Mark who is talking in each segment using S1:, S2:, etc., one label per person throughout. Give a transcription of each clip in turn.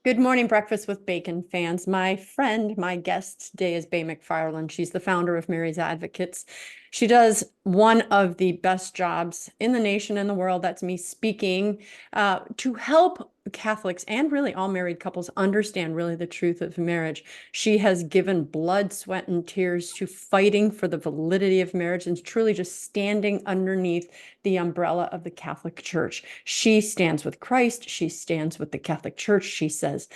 S1: Good morning, Breakfast with Bacon fans. My friend, my guest today is Bai McFarlane. She's the founder of Mary's Advocates. She does one of the best jobs in the nation and the world. That's me speaking to help Catholics and really all married couples understand really the truth of marriage. She has given blood, sweat, and tears to fighting for the validity of marriage and truly just standing underneath the umbrella of the Catholic Church. She stands with Christ. She stands with the Catholic Church. She says,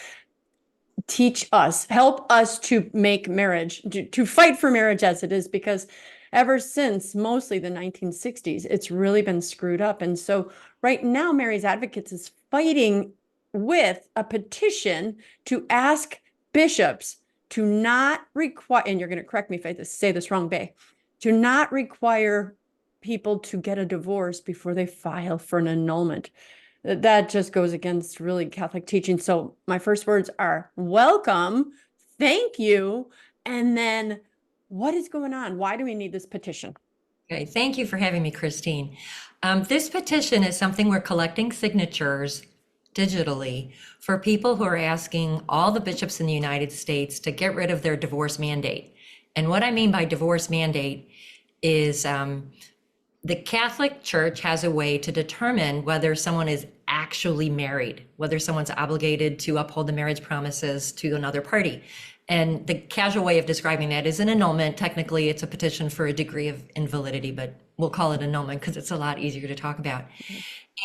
S1: teach us, help us to make marriage, to fight for marriage as it is, because ever since mostly the 1960s, it's really been screwed up. And so right now, Mary's Advocates is fighting with a petition to ask bishops to not require, and you're going to correct me if I say this wrong, Bay, to not require people to get a divorce before they file for an annulment. That just goes against really Catholic teaching. So my first words are welcome, thank you, and then what is going on? Why do we need this petition?
S2: Okay, thank you for having me, Christine. This petition is something we're collecting signatures digitally for people who are asking all the bishops in the United States to get rid of their divorce mandate. And what I mean by divorce mandate is the Catholic Church has a way to determine whether someone is actually married, whether someone's obligated to uphold the marriage promises to another party. And the casual way of describing that is an annulment. Technically, it's a petition for a degree of invalidity, but we'll call it annulment because it's a lot easier to talk about.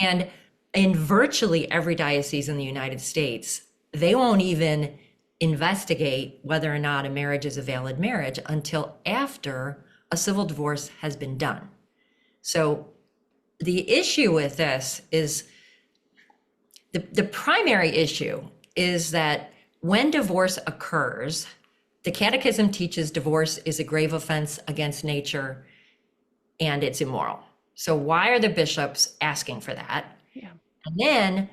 S2: And in virtually every diocese in the United States, they won't even investigate whether or not a marriage is a valid marriage until after a civil divorce has been done. So the issue with this is the primary issue is that when divorce occurs, the Catechism teaches divorce is a grave offense against nature and it's immoral. So why are the bishops asking for that?
S1: Yeah.
S2: And then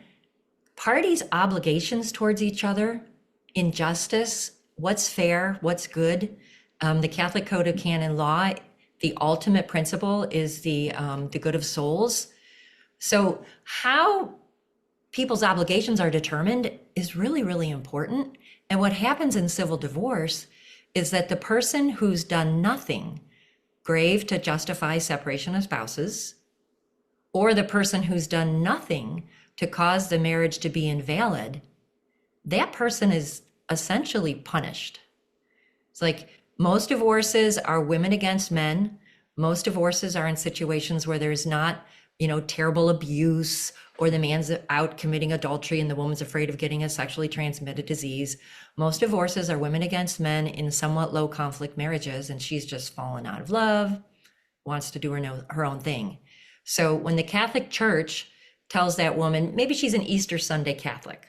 S2: parties' obligations towards each other in justice, what's fair, what's good. The Catholic Code of Canon Law, the ultimate principle is the good of souls. So how people's obligations are determined is really, really important. And what happens in civil divorce is that the person who's done nothing grave to justify separation of spouses, or the person who's done nothing to cause the marriage to be invalid, that person is essentially punished. It's like most divorces are women against men. Most divorces are in situations where there's not, terrible abuse, or the man's out committing adultery and the woman's afraid of getting a sexually transmitted disease. Most divorces are women against men in somewhat low conflict marriages, and she's just fallen out of love, wants to do her own thing. So when the Catholic Church tells that woman, maybe she's an Easter Sunday Catholic,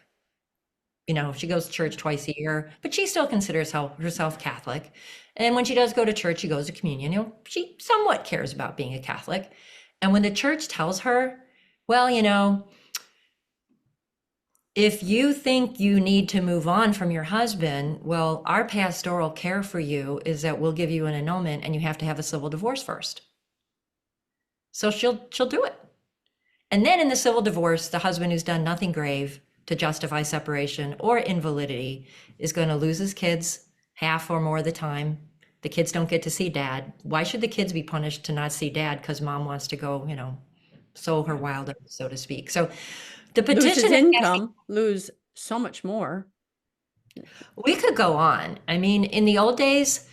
S2: she goes to church twice a year, but she still considers herself Catholic. And when she does go to church, she goes to communion, she somewhat cares about being a Catholic. And when the church tells her, well, if you think you need to move on from your husband, well, our pastoral care for you is that we'll give you an annulment and you have to have a civil divorce first. So she'll do it. And then in the civil divorce, the husband who's done nothing grave to justify separation or invalidity is going to lose his kids half or more of the time. The kids don't get to see dad. Why should the kids be punished to not see dad because mom wants to go, sow her wild oats, so to speak? So the petition
S1: lose his income, lose so much more.
S2: We could go on. I mean, in the old days,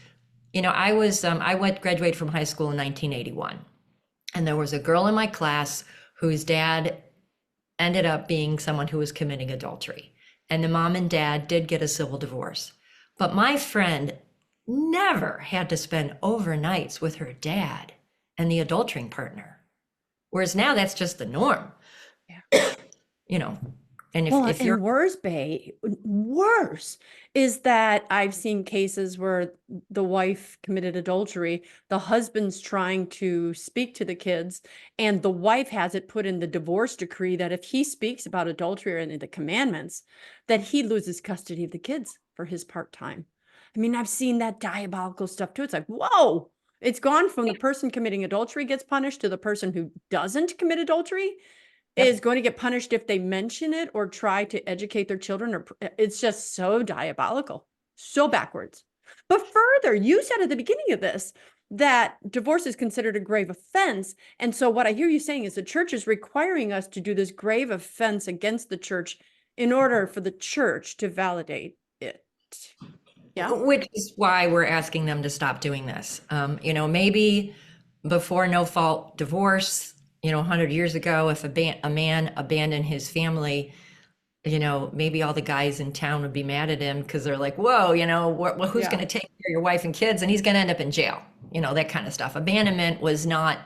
S2: I graduated from high school in 1981, and there was a girl in my class whose dad ended up being someone who was committing adultery, and the mom and dad did get a civil divorce. But my friend never had to spend overnights with her dad and the adultering partner. Whereas now that's just the norm. Yeah. And if you're
S1: worse, Bay, worse is that I've seen cases where the wife committed adultery, the husband's trying to speak to the kids, and the wife has it put in the divorce decree that if he speaks about adultery or any of the commandments, that he loses custody of the kids for his part-time. I mean, I've seen that diabolical stuff too. It's like, whoa, it's gone from the person committing adultery gets punished to the person who doesn't commit adultery. is going to get punished if they mention it or try to educate their children, or it's just so diabolical, so backwards. But further, you said at the beginning of this that divorce is considered a grave offense. And so what I hear you saying is the church is requiring us to do this grave offense against the church in order for the church to validate it. Yeah.
S2: Which is why we're asking them to stop doing this. Maybe before no fault divorce, 100 years ago, if a man abandoned his family, maybe all the guys in town would be mad at him because they're like, whoa, who's going to take care of your wife and kids? And he's going to end up in jail, that kind of stuff. Abandonment was not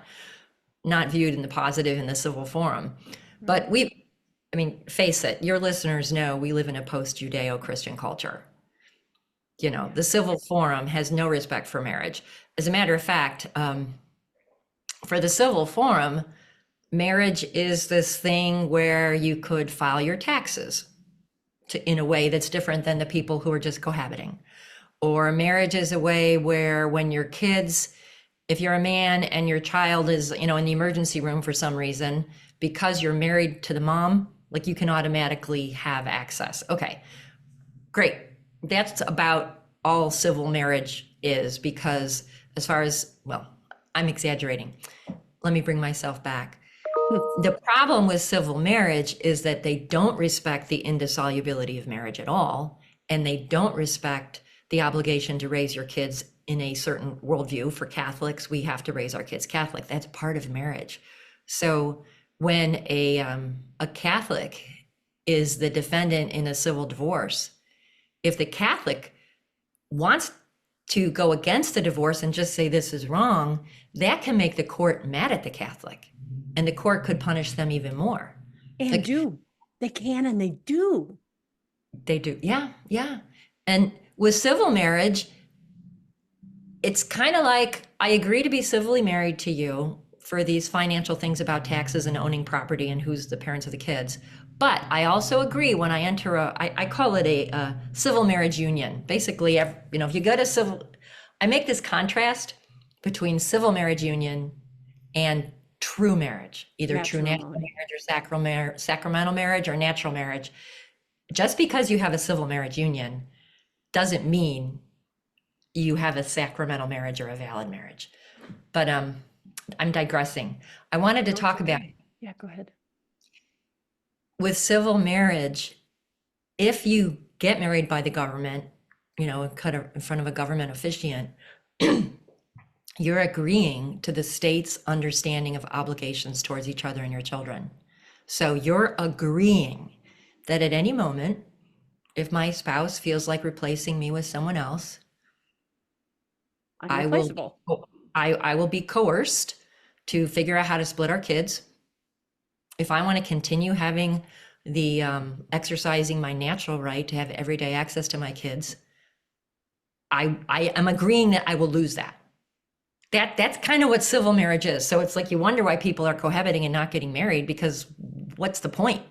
S2: viewed in the positive in the civil forum. But face it, your listeners know we live in a post-Judeo-Christian culture. The civil forum has no respect for marriage. As a matter of fact, for the civil forum, marriage is this thing where you could file your taxes in a way that's different than the people who are just cohabiting. Or marriage is a way where when your kids, if you're a man and your child is, in the emergency room for some reason, because you're married to the mom, like you can automatically have access. Okay, great. That's about all civil marriage is, because as far as, well, I'm exaggerating. Let me bring myself back. The problem with civil marriage is that they don't respect the indissolubility of marriage at all. And they don't respect the obligation to raise your kids in a certain worldview. For Catholics, we have to raise our kids Catholic. That's part of marriage. So when a Catholic is the defendant in a civil divorce, if the Catholic wants to go against the divorce and just say this is wrong, that can make the court mad at the Catholic, and the court could punish them even more.
S1: And they can, and they do.
S2: They do. Yeah. Yeah. And with civil marriage, it's kind of like, I agree to be civilly married to you for these financial things about taxes and owning property and who's the parents of the kids. But I also agree when I enter I call it a civil marriage union. Basically, if you go to civil, I make this contrast between civil marriage union and true marriage, either true natural marriage or sacramental marriage or natural marriage. Just because you have a civil marriage union doesn't mean you have a sacramental marriage or a valid marriage. But I'm digressing. I wanted to talk about.
S1: Yeah, go ahead.
S2: With civil marriage, if you get married by the government, cut in front of a government officiant, you're agreeing to the state's understanding of obligations towards each other and your children. So you're agreeing that at any moment, if my spouse feels like replacing me with someone else, I will be coerced to figure out how to split our kids. If I want to continue having the exercising my natural right to have everyday access to my kids, I am agreeing that I will lose that. That's kind of what civil marriage is. So it's like you wonder why people are cohabiting and not getting married, because what's the point?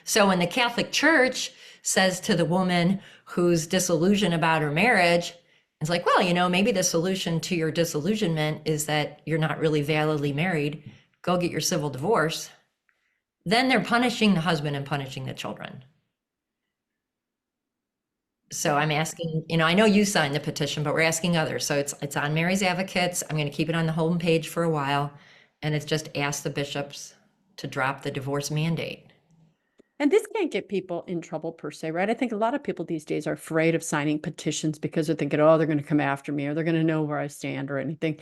S2: So when the Catholic Church says to the woman who's disillusioned about her marriage, it's like, well, maybe the solution to your disillusionment is that you're not really validly married. Go get your civil divorce. Then they're punishing the husband and punishing the children. So I'm asking, I know you signed the petition, but we're asking others. So it's on Mary's Advocates. I'm going to keep it on the home page for a while. And it's just ask the bishops to drop the divorce mandate.
S1: And this can't get people in trouble per se, right? I think a lot of people these days are afraid of signing petitions because they're thinking, oh, they're going to come after me, or they're going to know where I stand or anything.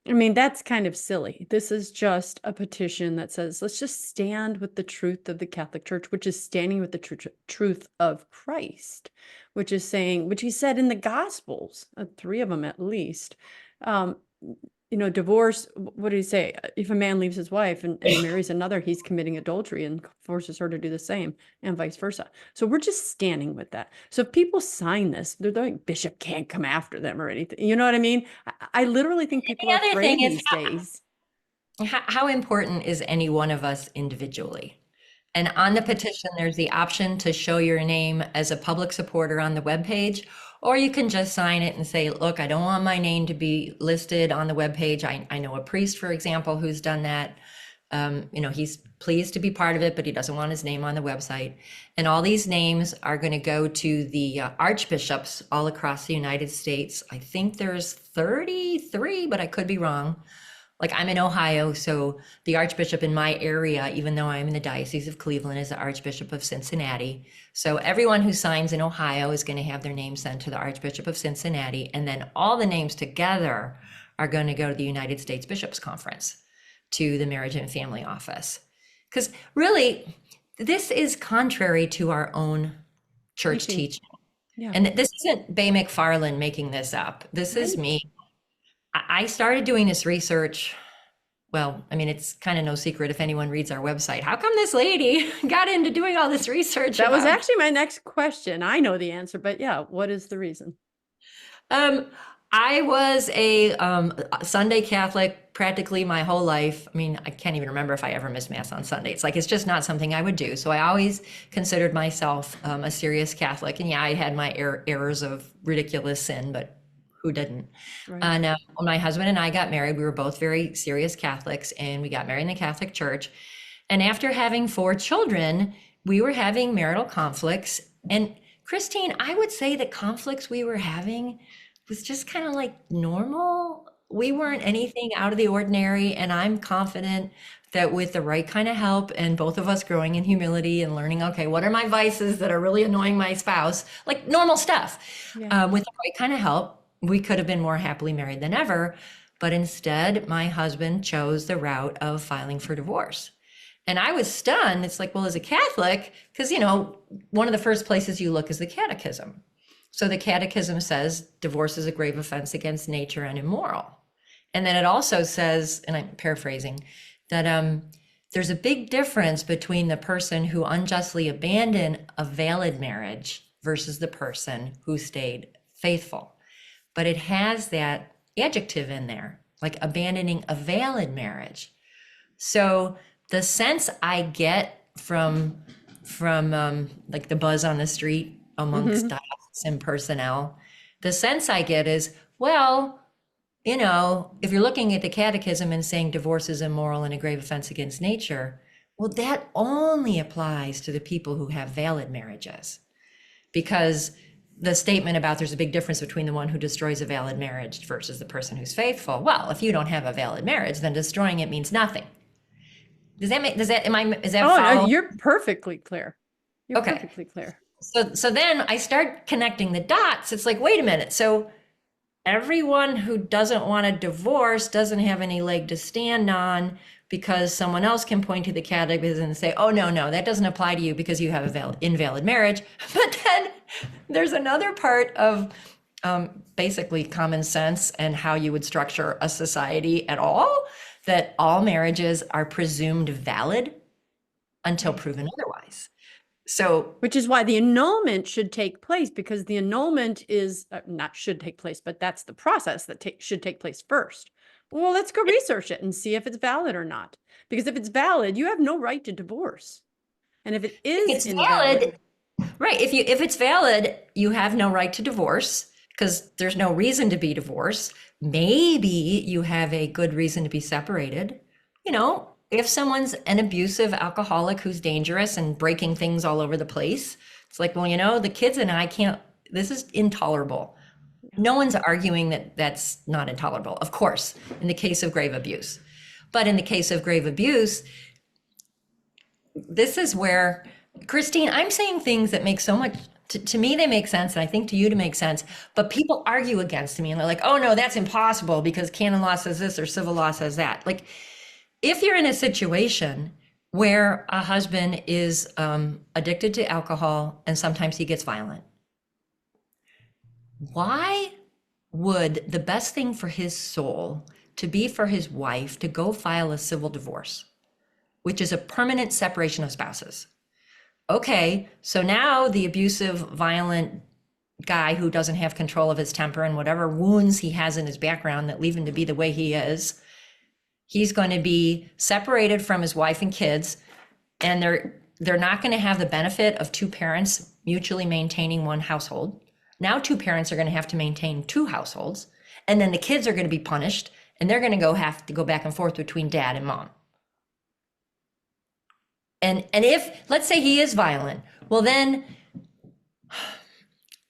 S1: I mean, that's kind of silly. This is just a petition that says, let's just stand with the truth of the Catholic Church, which is standing with the truth of Christ, which is saying, which he said in the Gospels, 3 of them at least, divorce, what did he say? If a man leaves his wife and marries another, he's committing adultery and forces her to do the same, and vice versa. So we're just standing with that. So if people sign this, they're like, bishop can't come after them or anything. You know what I mean? I literally think people are afraid these days.
S2: How important is any one of us individually? And on the petition, there's the option to show your name as a public supporter on the webpage, or you can just sign it and say, look, I don't want my name to be listed on the webpage. I know a priest, for example, who's done that. He's pleased to be part of it, but he doesn't want his name on the website. And all these names are going to go to the archbishops all across the United States. I think there's 33, but I could be wrong. Like, I'm in Ohio, so the archbishop in my area, even though I'm in the Diocese of Cleveland, is the Archbishop of Cincinnati. So everyone who signs in Ohio is going to have their name sent to the Archbishop of Cincinnati. And then all the names together are going to go to the United States Bishops Conference, to the Marriage and Family Office. Because really, this is contrary to our own church teaching.
S1: Yeah.
S2: And this isn't Bai McFarlane making this up. This is me. I started doing this research. Well, I mean, it's kind of no secret if anyone reads our website. How come this lady got into doing all this research?
S1: That was actually my next question. I know the answer, but yeah, what is the reason?
S2: I was a Sunday Catholic practically my whole life. I mean, I can't even remember if I ever missed Mass on Sunday. It's just not something I would do. So I always considered myself a serious Catholic. And yeah, I had my errors of ridiculous sin, but who didn't?
S1: Right.
S2: And when my husband and I got married, we were both very serious Catholics, and we got married in the Catholic Church. And after having 4 children, we were having marital conflicts. And Christine, I would say the conflicts we were having was just kind of like normal. We weren't anything out of the ordinary. And I'm confident that with the right kind of help and both of us growing in humility and learning, okay, what are my vices that are really annoying my spouse? Like normal stuff.
S1: Yeah.
S2: With the right kind of help, we could have been more happily married than ever. But instead, my husband chose the route of filing for divorce. And I was stunned. It's like, well, as a Catholic, because, one of the first places you look is the catechism. So the catechism says divorce is a grave offense against nature and immoral. And then it also says, and I'm paraphrasing, that there's a big difference between the person who unjustly abandoned a valid marriage versus the person who stayed faithful. But it has that adjective in there, like abandoning a valid marriage. So the sense I get from like the buzz on the street amongst diocesan personnel, the sense I get is, well, if you're looking at the catechism and saying divorce is immoral and a grave offense against nature, well, that only applies to the people who have valid marriages. Because the statement about there's a big difference between the one who destroys a valid marriage versus the person who's faithful. Well, if you don't have a valid marriage, then destroying it means nothing. Is that
S1: no, you're perfectly clear. You're
S2: okay.
S1: Perfectly clear.
S2: So then I start connecting the dots. It's like, wait a minute. So everyone who doesn't want a divorce doesn't have any leg to stand on, because someone else can point to the catechism and say, oh, no, that doesn't apply to you because you have an invalid marriage. But then there's another part of basically common sense and how you would structure a society at all, that all marriages are presumed valid until proven otherwise. So,
S1: which is why the annulment should take place, because the annulment is not should take place, but that's the process that should take place first. Well, let's go research it and see if it's valid or not. Because if it's valid, you have no right to divorce. And if it is invalid,
S2: right? If it's valid, you have no right to divorce because there's no reason to be divorced. Maybe you have a good reason to be separated. If someone's an abusive alcoholic who's dangerous and breaking things all over the place, it's like, well, the kids and I can't, this is intolerable. No one's arguing that that's not intolerable, of course, in the case of grave abuse. But in the case of grave abuse, this is where, Christine, I'm saying things that make so much, to me, they make sense, and I think to you to make sense, but people argue against me, and they're like, oh no, that's impossible because canon law says this or civil law says that. Like, if you're in a situation where a husband is addicted to alcohol and sometimes he gets violent, why would the best thing for his soul to be for his wife to go file a civil divorce, which is a permanent separation of spouses? Okay, so now the abusive, violent guy who doesn't have control of his temper and whatever wounds he has in his background that leave him to be the way he is, he's going to be separated from his wife and kids, and they're not going to have the benefit of 2 parents mutually maintaining one household. Now 2 parents are going to have to maintain 2 households, and then the kids are going to be punished, and they're going to have to go back and forth between dad and mom. And if, let's say he is violent, well then,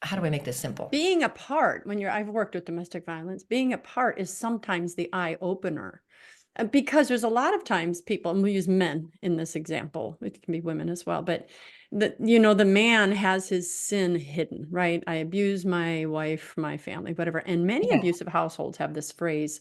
S2: how do I make this simple?
S1: Being apart, I've worked with domestic violence, being apart is sometimes the eye opener. Because there's a lot of times people, and we use men in this example, it can be women as well, but the man has his sin hidden, right? I abuse my wife, my family, whatever. And many
S2: Yeah.
S1: abusive households have this phrase,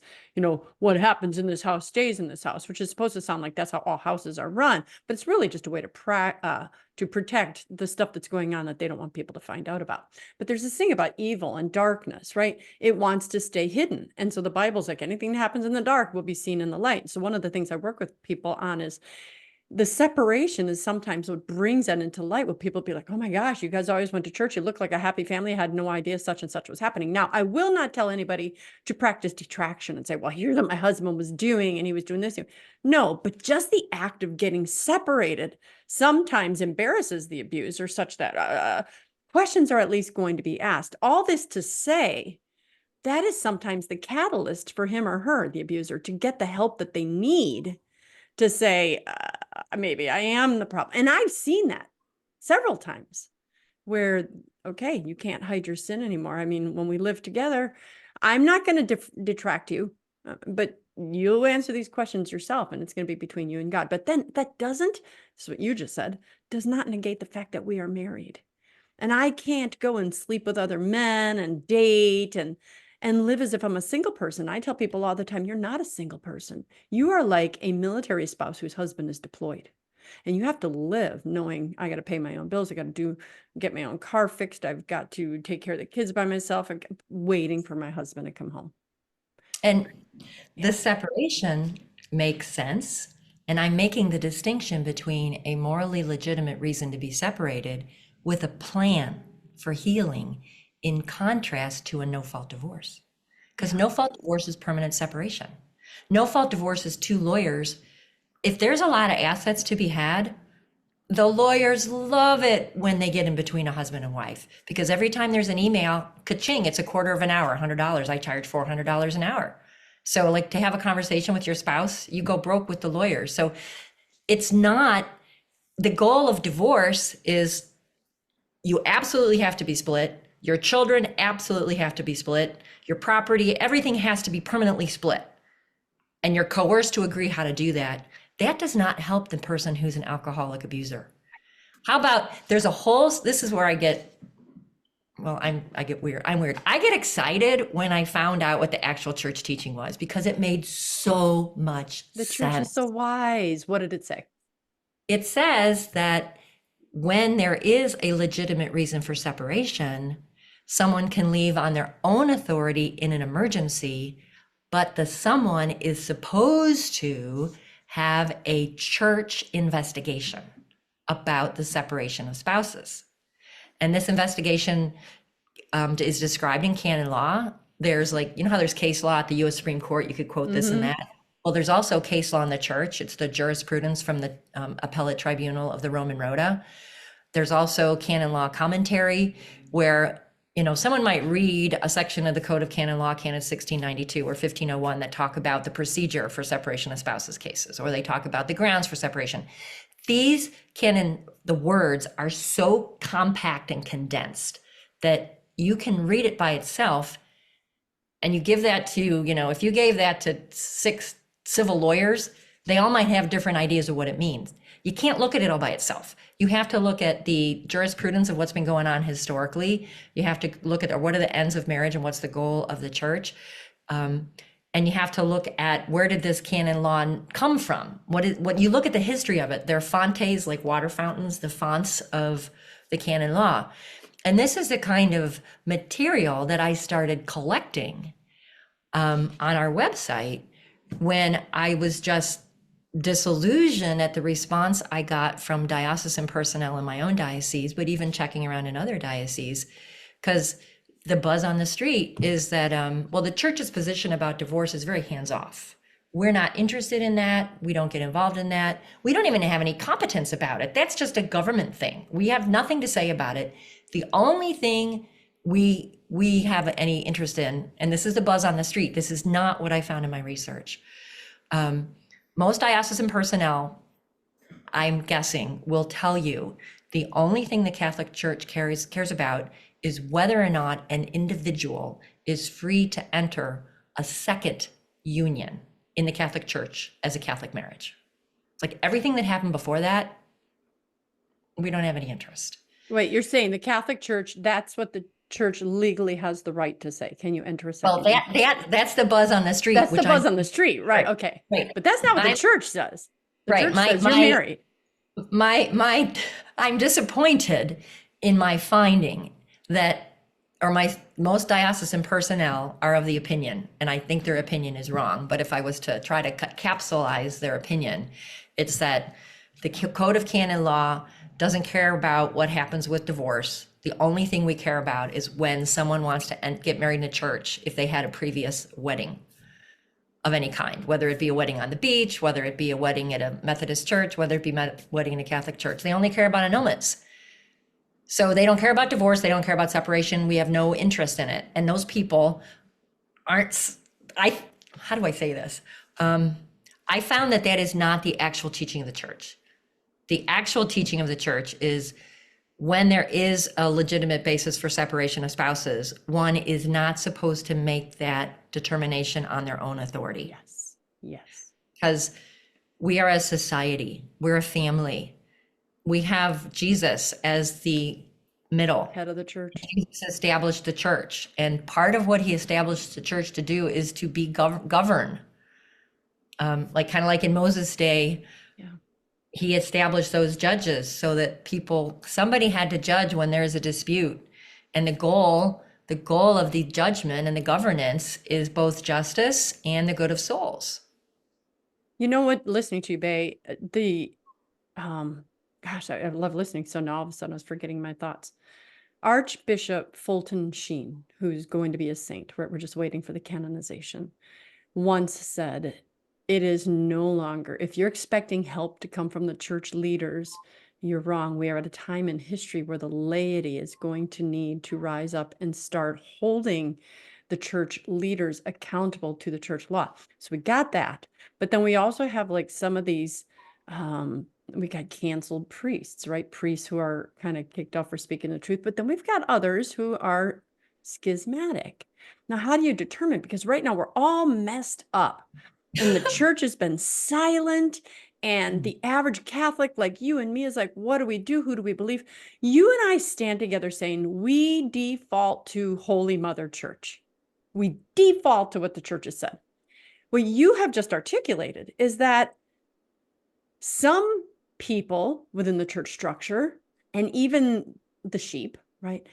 S1: what happens in this house stays in this house, which is supposed to sound like that's how all houses are run, but it's really just a way to protect the stuff that's going on that they don't want people to find out about. But there's this thing about evil and darkness, right? It wants to stay hidden. And so the Bible's like, anything that happens in the dark will be seen in the light. So one of the things I work with people on is the separation is sometimes what brings that into light, where people be like, oh my gosh, you guys always went to church. You look like a happy family. I had no idea such and such was happening. Now, I will not tell anybody to practice detraction and say, well, here's what my husband was doing and he was doing this. No, but just the act of getting separated sometimes embarrasses the abuser such that questions are at least going to be asked. All this to say, that is sometimes the catalyst for him or her, the abuser, to get the help that they need to say, maybe I am the problem. And I've seen that several times where, okay, you can't hide your sin anymore. I mean, when we live together, I'm not going to detract you, but you'll answer these questions yourself, and it's going to be between you and God. But then that doesn't, this is what you just said, does not negate the fact that we are married. And I can't go and sleep with other men and date and live as if I'm a single person. I tell people all the time, you're not a single person. You are like a military spouse whose husband is deployed. And you have to live knowing I got to pay my own bills. I got to get my own car fixed. I've got to take care of the kids by myself. I'm waiting for my husband to come home.
S2: And the separation makes sense. And I'm making the distinction between a morally legitimate reason to be separated with a plan for healing, in contrast to a no-fault divorce. Because no-fault divorce is permanent separation. No-fault divorce is two lawyers. If there's a lot of assets to be had, the lawyers love it when they get in between a husband and wife, because every time there's an email, ka-ching, it's a quarter of an hour, $100. I charge $400 an hour. So like, to have a conversation with your spouse, you go broke with the lawyers. So it's not, the goal of divorce is you absolutely have to be split. Your children absolutely have to be split. Your property, everything has to be permanently split. And you're coerced to agree how to do that. That does not help the person who's an alcoholic abuser. How about, there's a whole, this is where I get, well, I get weird. I'm weird. I get excited when I found out what the actual church teaching was, because it made so much sense.
S1: The church is so wise. What did it say?
S2: It says that when there is a legitimate reason for separation, someone can leave on their own authority in an emergency, but the someone is supposed to have a church investigation about the separation of spouses. And this investigation is described in canon law. There's like, you know how there's case law at the US Supreme Court, you could quote this and that. Well, there's also case law in the church. It's the jurisprudence from the appellate tribunal of the Roman Rota. There's also canon law commentary, where someone might read a section of the Code of Canon Law, Canon 1692 or 1501, that talk about the procedure for separation of spouses cases, or they talk about the grounds for separation. These the words are so compact and condensed that you can read it by itself, and you give that to, if you gave that to 6 civil lawyers, they all might have different ideas of what it means. You can't look at it all by itself. You have to look at the jurisprudence of what's been going on historically. You have to look at what are the ends of marriage and what's the goal of the church. And you have to look at, where did this canon law come from? What you look at the history of it, they're fontes, like water fountains, the fonts of the canon law. And this is the kind of material that I started collecting on our website when I was just disillusioned at the response I got from diocesan personnel in my own diocese, but even checking around in other dioceses, because the buzz on the street is that, the church's position about divorce is very hands-off. We're not interested in that. We don't get involved in that. We don't even have any competence about it. That's just a government thing. We have nothing to say about it. The only thing we have any interest in, and this is the buzz on the street, this is not what I found in my research. Most diocesan personnel I'm guessing, will tell you the only thing the Catholic Church cares about is whether or not an individual is free to enter a second union in the Catholic Church as a Catholic marriage. Like everything that happened before that, we don't have any interest.
S1: Wait, you're saying the Catholic Church, that's what the church legally has the right to say. Can you enter a
S2: Well,
S1: second union?
S2: that's the buzz on the street.
S1: That's the
S2: which
S1: buzz on the street, right?
S2: Right.
S1: Okay.
S2: Right.
S1: But that's not what the
S2: I'm-
S1: church says. The
S2: Right,
S1: church
S2: my-
S1: says you're
S2: my-
S1: married.
S2: I'm disappointed in my finding that, or my most diocesan personnel are of the opinion, and I think their opinion is wrong, but if I was to try to capsulize their opinion, it's that the Code of Canon Law doesn't care about what happens with divorce. The only thing we care about is when someone wants to get married in a church, if they had a previous wedding of any kind, whether it be a wedding on the beach, whether it be a wedding at a Methodist church, whether it be a wedding in a Catholic church. They only care about annulments. So they don't care about divorce. They don't care about separation. We have no interest in it. And those people aren't, how do I say this? I found that is not the actual teaching of the church. The actual teaching of the church is when there is a legitimate basis for separation of spouses, one is not supposed to make that determination on their own authority.
S1: Yes. Yes.
S2: Because we are a society, we're a family. We have Jesus as the middle.
S1: Head of the church.
S2: Jesus established the church. And part of what he established the church to do is to be govern. Like kind of like in Moses' day, he established those judges so that somebody had to judge when there's a dispute. And the goal of the judgment and the governance is both justice and the good of souls.
S1: You know what, listening to you, Bai, gosh, I love listening. So now all of a sudden I was forgetting my thoughts. Archbishop Fulton Sheen, who's going to be a saint, we're just waiting for the canonization, once said, it is no longer, if you're expecting help to come from the church leaders, you're wrong. We are at a time in history where the laity is going to need to rise up and start holding the church leaders accountable to the church law. So we got that. But then we also have like some of these, we got canceled priests, right? Priests who are kind of kicked off for speaking the truth. But then we've got others who are schismatic. Now, how do you determine? Because right now we're all messed up. And the church has been silent, and the average Catholic like you and me is like, what do we do? Who do we believe? You and I stand together saying we default to Holy Mother Church. We default to what the church has said. What you have just articulated is that some people within the church structure, and even the sheep, right,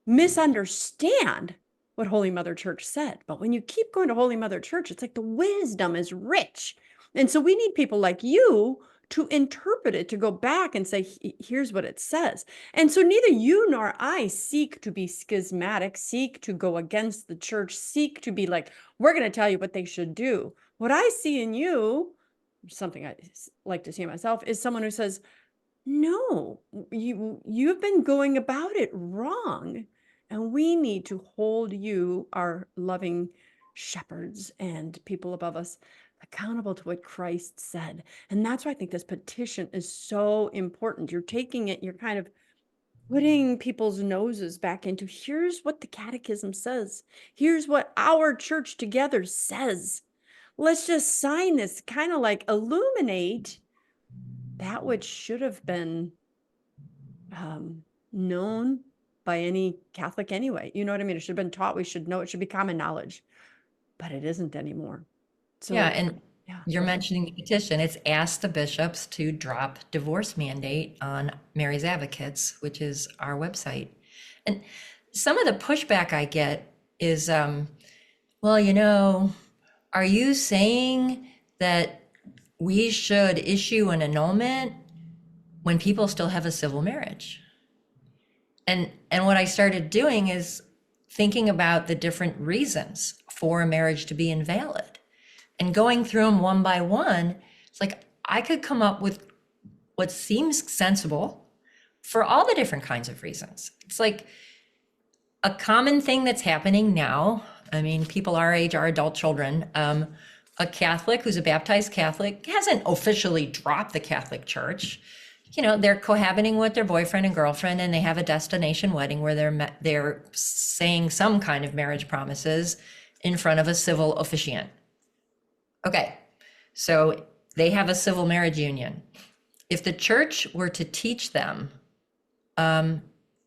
S1: misunderstand what Holy Mother Church said. But when you keep going to Holy Mother Church, it's like the wisdom is rich. And so we need people like you to interpret it, to go back and say, here's what it says. And so neither you nor I seek to be schismatic, seek to go against the church, seek to be like, we're going to tell you what they should do. What I see in you, something I like to see in myself, is someone who says, no, you've been going about it wrong. And we need to hold you, our loving shepherds and people above us, accountable to what Christ said. And that's why I think this petition is so important. You're taking it, you're kind of putting people's noses back into, here's what the catechism says. Here's what our church together says. Let's just sign this, kind of like illuminate that which should have been known by any Catholic anyway. You know what I mean? It should have been taught. We should know. It should be common knowledge, but it isn't anymore. So
S2: yeah, and you're mentioning the petition. It's asked the bishops to drop divorce mandate on Mary's Advocates, which is our website. And some of the pushback I get is, well, you know, are you saying that we should issue an annulment when people still have a civil marriage? And what I started doing is thinking about the different reasons for a marriage to be invalid and going through them one by one. It's like I could come up with what seems sensible for all the different kinds of reasons. It's like a common thing that's happening now. I mean, people our age, our adult children, a Catholic who's a baptized Catholic hasn't officially dropped the Catholic Church. You know, they're cohabiting with their boyfriend and girlfriend, and they have a destination wedding where they're saying some kind of marriage promises in front of a civil officiant. Okay, so they have a civil marriage union. If the church were to teach them,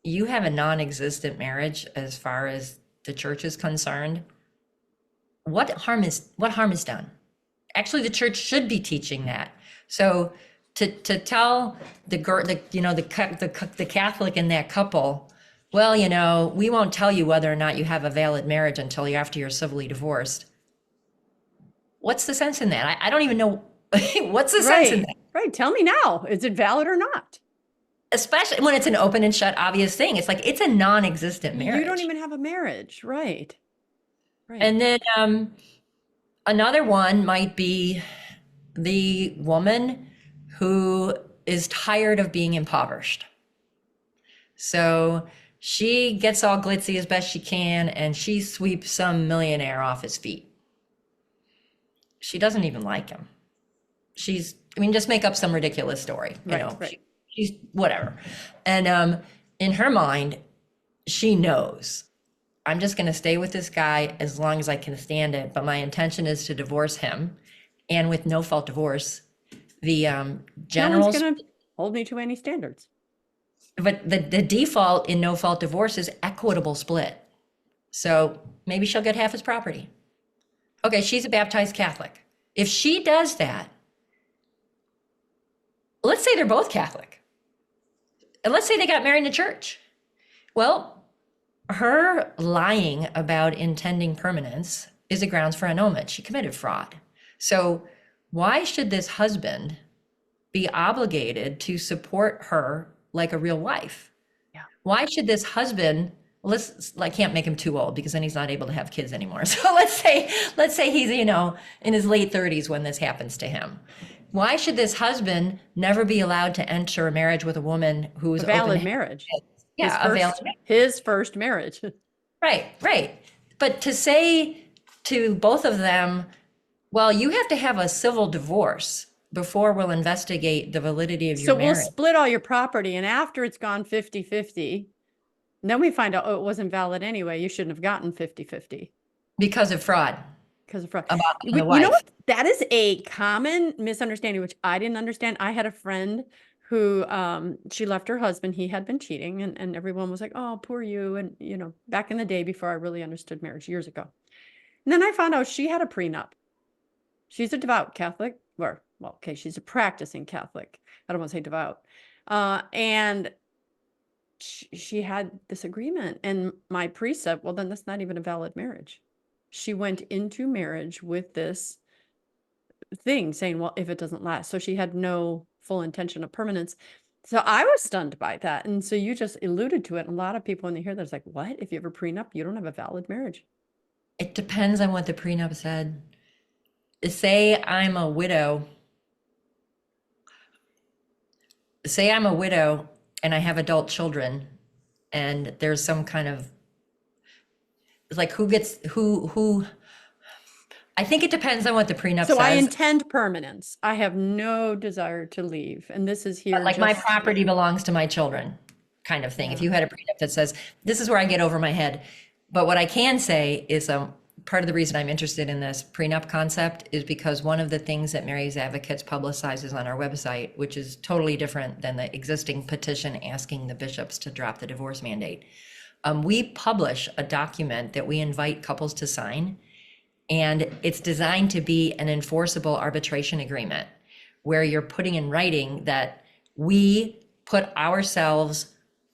S2: you have a non-existent marriage as far as the church is concerned, what harm is done? Actually, the church should be teaching that. So to tell the Catholic in that couple, well, you know, we won't tell you whether or not you have a valid marriage until after you're civilly divorced. What's the sense in that? I don't even know. What's the sense in that?
S1: Right. Tell me now. Is it valid or not?
S2: Especially when it's an open and shut, obvious thing. It's like, it's a non-existent marriage.
S1: You don't even have a marriage. Right. Right.
S2: And then another one might be the woman who is tired of being impoverished. So she gets all glitzy as best she can, and she sweeps some millionaire off his feet. She doesn't even like him. Just make up some ridiculous story, you know.
S1: Right.
S2: She's whatever. And in her mind, she knows, I'm just going to stay with this guy as long as I can stand it. But my intention is to divorce him. And with no fault divorce, the general.
S1: No one's going to hold me to any standards.
S2: But the default in no fault divorce is equitable split. So maybe she'll get half his property. Okay, she's a baptized Catholic. If she does that, let's say they're both Catholic. And let's say they got married in a church. Well, her lying about intending permanence is a grounds for annulment. She committed fraud. So why should this husband be obligated to support her like a real wife?
S1: Yeah.
S2: Why should this husband, I can't make him too old because then he's not able to have kids anymore. So let's say he's, you know, in his late 30s when this happens to him. Why should this husband never be allowed to enter a marriage with a woman who is
S1: a valid marriage?
S2: Yeah, a valid marriage.
S1: His first marriage.
S2: Right. But to say to both of them, well, you have to have a civil divorce before we'll investigate the validity of your marriage.
S1: So we'll split all your property, and after it's gone 50-50, then we find out, oh, it wasn't valid anyway. You shouldn't have gotten 50-50.
S2: Because of fraud.
S1: Because of fraud.
S2: About
S1: You
S2: the wife.
S1: know what? That is a common misunderstanding, which I didn't understand. I had a friend who she left her husband. He had been cheating, and everyone was like, oh, poor you. And, you know, back in the day before I really understood marriage years ago. And then I found out she had a prenup. She's a devout Catholic. She's a practicing Catholic. I don't want to say devout. And she had this agreement. And my priest said, well, then that's not even a valid marriage. She went into marriage with this thing saying, well, if it doesn't last. So she had no full intention of permanence. So I was stunned by that. And so you just alluded to it. A lot of people, when they hear that, it's like, what? If you have a prenup, you don't have a valid marriage.
S2: It depends on what the prenup said. Say I'm a widow. Say I'm a widow and I have adult children, and there's some kind of, it's like who I think it depends on what the prenup says.
S1: So I intend permanence. I have no desire to leave. And this is here.
S2: But like my property belongs to my children kind of thing.
S1: Yeah.
S2: If you had a prenup that says, this is where I get over my head. But what I can say is part of the reason I'm interested in this prenup concept is because one of the things that Mary's Advocates publicizes on our website, which is totally different than the existing petition asking the bishops to drop the divorce mandate. We publish a document that we invite couples to sign, and it's designed to be an enforceable arbitration agreement where you're putting in writing that we put ourselves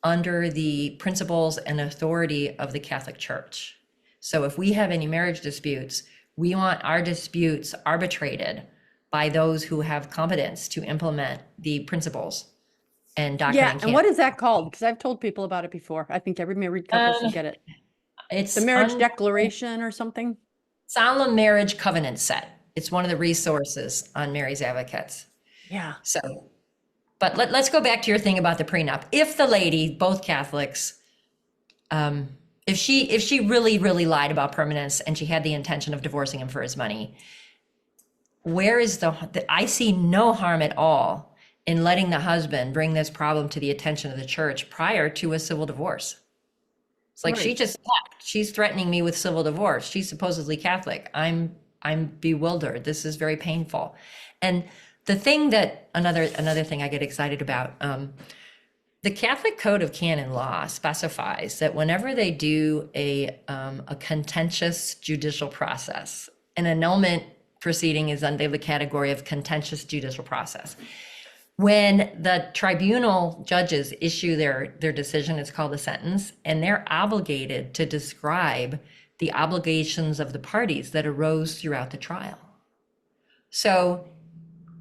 S2: under the principles and authority of the Catholic Church. So if we have any marriage disputes, we want our disputes arbitrated by those who have competence to implement the principles and doctrine.
S1: Yeah, and what is that called? Because I've told people about it before. I think every married couple should get it.
S2: It's
S1: the marriage declaration or something.
S2: Solemn Marriage Covenant Set. It's one of the resources on Mary's Advocates.
S1: Yeah.
S2: So, but let's go back to your thing about the prenup. If the lady, both Catholics, if she really lied about permanence and she had the intention of divorcing him for his money, where is I see no harm at all in letting the husband bring this problem to the attention of the church prior to a civil divorce. It's like, she
S1: Right.
S2: just left. She's threatening me with civil divorce. She's supposedly Catholic. I'm bewildered. This is very painful. And the thing that another thing I get excited about, the Catholic Code of Canon Law specifies that whenever they do a contentious judicial process, an annulment proceeding is under the category of contentious judicial process. When the tribunal judges issue their decision, it's called a sentence, and they're obligated to describe the obligations of the parties that arose throughout the trial. So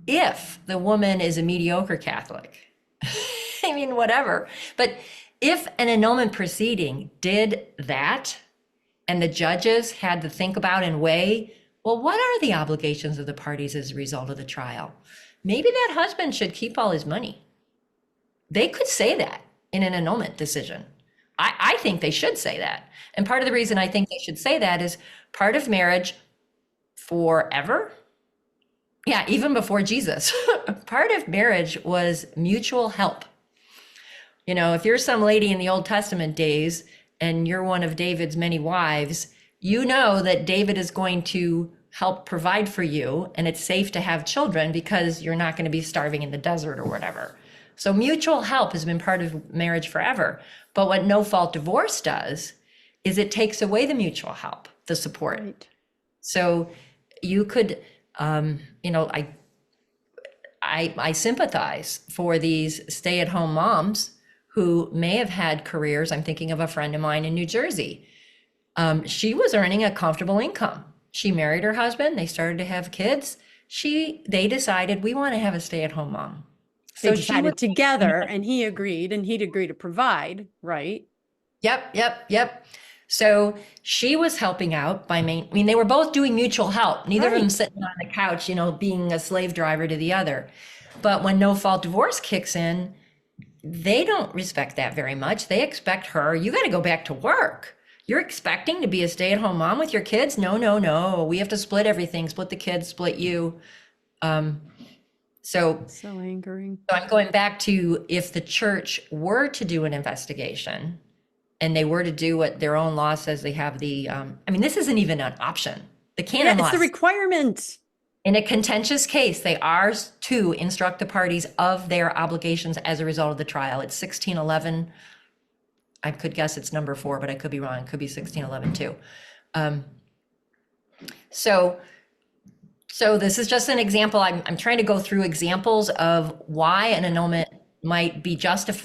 S2: if the woman is a mediocre Catholic, I mean, whatever, but if an annulment proceeding did that, and the judges had to think about and weigh, well, what are the obligations of the parties as a result of the trial? Maybe that husband should keep all his money. They could say that in an annulment decision. I think they should say that. And part of the reason I think they should say that is part of marriage forever. Yeah, even before Jesus, part of marriage was mutual help. You know, if you're some lady in the Old Testament days and you're one of David's many wives, you know that David is going to help provide for you, and it's safe to have children because you're not going to be starving in the desert or whatever. So mutual help has been part of marriage forever. But what no-fault divorce does is it takes away the mutual help, the support.
S1: Right.
S2: So you could, you know, I sympathize for these stay-at-home moms who may have had careers. I'm thinking of a friend of mine in New Jersey. She was earning a comfortable income. She married her husband. They started to have kids. They decided, we want to have a stay-at-home mom.
S1: They
S2: So
S1: decided together, and he agreed, and he'd agree to provide, right?
S2: Yep. So she was helping out I mean, they were both doing mutual help. Neither of them
S1: Right.
S2: sitting on the couch, you know, being a slave driver to the other. But when no-fault divorce kicks in, they don't respect that very much. They expect her, you got to go back to work. You're expecting to be a stay-at-home mom with your kids? No. We have to split everything, split the kids, split you. So
S1: angering.
S2: I'm going back to, if the church were to do an investigation and they were to do what their own law says, they have the, I mean, this isn't even an option. The canon law,
S1: It's the requirement.
S2: in a contentious case, they are to instruct the parties of their obligations as a result of the trial. It's 1611. I could guess it's number 4, but I could be wrong. It could be 1611 too. So this is just an example. I'm trying to go through examples of why an annulment might be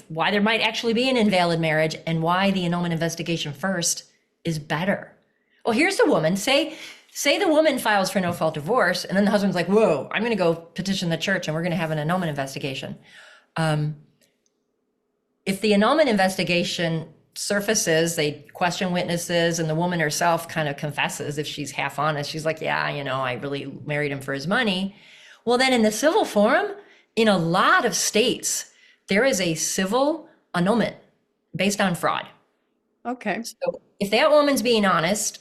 S2: why there might actually be an invalid marriage, and why the annulment investigation first is better. Well, here's the woman. Say the woman files for no-fault divorce, and then the husband's like, whoa, I'm going to go petition the church and we're going to have an annulment investigation. If the annulment investigation surfaces, they question witnesses, and the woman herself kind of confesses, if she's half honest, she's like, yeah, you know, I really married him for his money. Well, then in the civil forum, in a lot of states, there is a civil annulment based on fraud.
S1: Okay.
S2: So if that woman's being honest,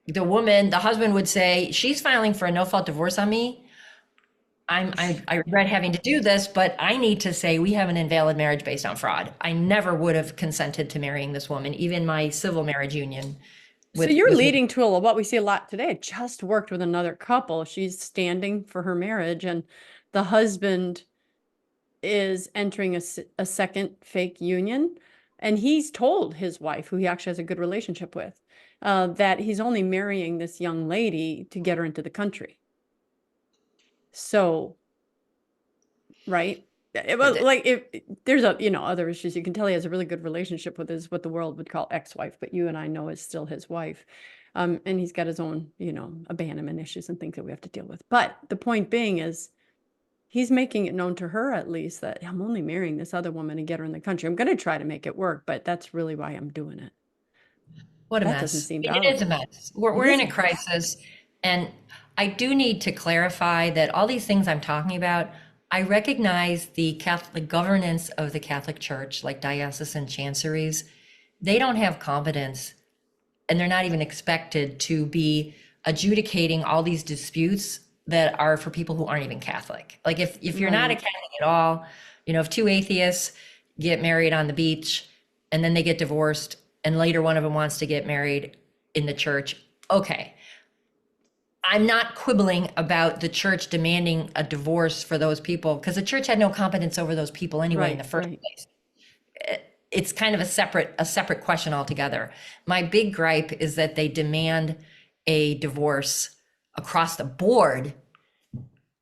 S2: the husband would say, she's filing for a no-fault divorce on me. I regret having to do this, but I need to say we have an invalid marriage based on fraud. I never would have consented to marrying this woman, even my civil marriage union.
S1: So you're leading to what we see a lot today. I just worked with another couple. She's standing for her marriage, and the husband is entering a second fake union. And he's told his wife, who he actually has a good relationship with, that he's only marrying this young lady to get her into the country. So, right. It was like, if there's other issues, you can tell he has a really good relationship with what the world would call ex-wife, but you and I know is still his wife. And he's got his own, abandonment issues and things that we have to deal with. But the point being is, he's making it known to her, at least, that I'm only marrying this other woman to get her in the country. I'm going to try to make it work, but that's really why I'm doing it.
S2: What a
S1: That
S2: mess.
S1: doesn't seem
S2: It is a mess. We're in a crisis. And I do need to clarify that all these things I'm talking about, I recognize the Catholic governance of the Catholic Church, like diocesan chanceries. They don't have competence, and they're not even expected to be adjudicating all these disputes that are for people who aren't even Catholic. Like if you're not a
S1: Right.
S2: Catholic at all, if two atheists get married on the beach and then they get divorced and later one of them wants to get married in the church, okay. I'm not quibbling about the church demanding a divorce for those people because the church had no competence over those people anyway in the
S1: Right,
S2: first
S1: right.
S2: place. It's kind of a separate question altogether. My big gripe is that they demand a divorce across the board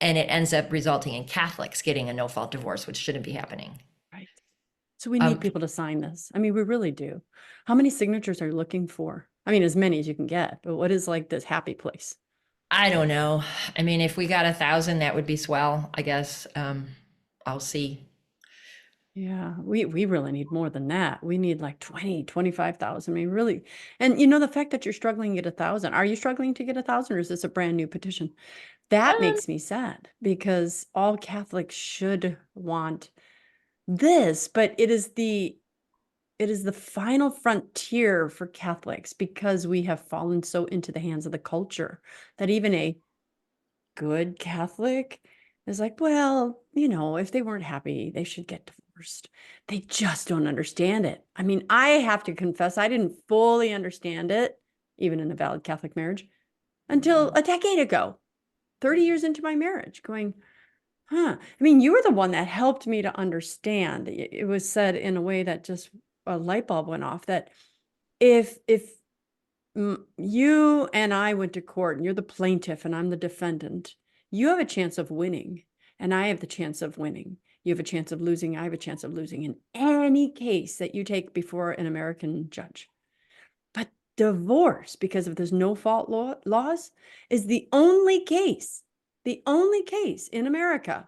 S2: and it ends up resulting in Catholics getting a no-fault divorce, which shouldn't be happening.
S1: Right. So we need
S2: Um,
S1: people to sign this. I mean, we really do. How many signatures are you looking for? I mean, as many as you can get, but what is like this happy place?
S2: I don't know. I mean, if we got 1,000, that would be swell, I guess. I'll see.
S1: Yeah, we really need more than that. We need like 20, 25,000. I mean, really. And the fact that you're struggling to get 1,000, are you struggling to get 1,000 or is this a brand new petition? That
S2: Um,
S1: makes me sad because all Catholics should want this, but it is the final frontier for Catholics because we have fallen so into the hands of the culture that even a good Catholic is like, well, if they weren't happy, they should get divorced. They just don't understand it. I mean, I have to confess, I didn't fully understand it, even in a valid Catholic marriage, until a decade ago, 30 years into my marriage, going, huh. I mean, you were the one that helped me to understand. It was said in a way that just a light bulb went off that if you and I went to court and you're the plaintiff and I'm the defendant, you have a chance of winning and I have the chance of winning. You have a chance of losing. I have a chance of losing in any case that you take before an American judge. But divorce, because of this no fault laws, is the only case in America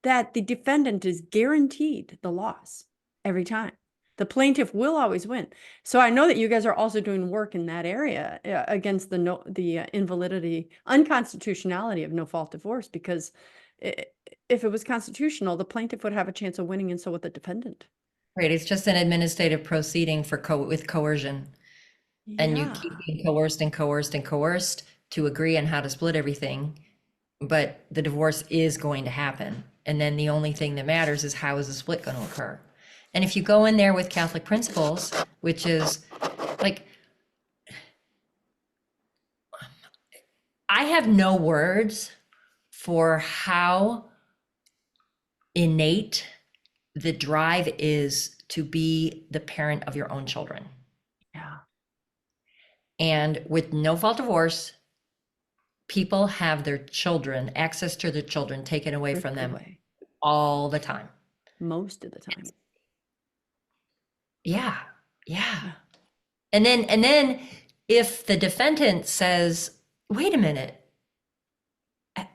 S1: that the defendant is guaranteed the loss every time. The plaintiff will always win. So I know that you guys are also doing work in that area against the invalidity, unconstitutionality of no fault divorce, because if it was constitutional, the plaintiff would have a chance of winning, and so would the defendant.
S2: right, it's just an administrative proceeding with coercion. And you keep
S1: Yeah.
S2: being coerced and coerced and coerced to agree on how to split everything. But the divorce is going to happen. And then the only thing that matters is how is the split going to occur? And if you go in there with Catholic principles, which is like, I have no words for how innate the drive is to be the parent of your own children.
S1: Yeah.
S2: And with no fault divorce, people have their children, access to their children taken away from
S1: Ripped
S2: them
S1: away
S2: all the time.
S1: most of the time.
S2: Yeah. Yeah. And then if the defendant says, wait a minute,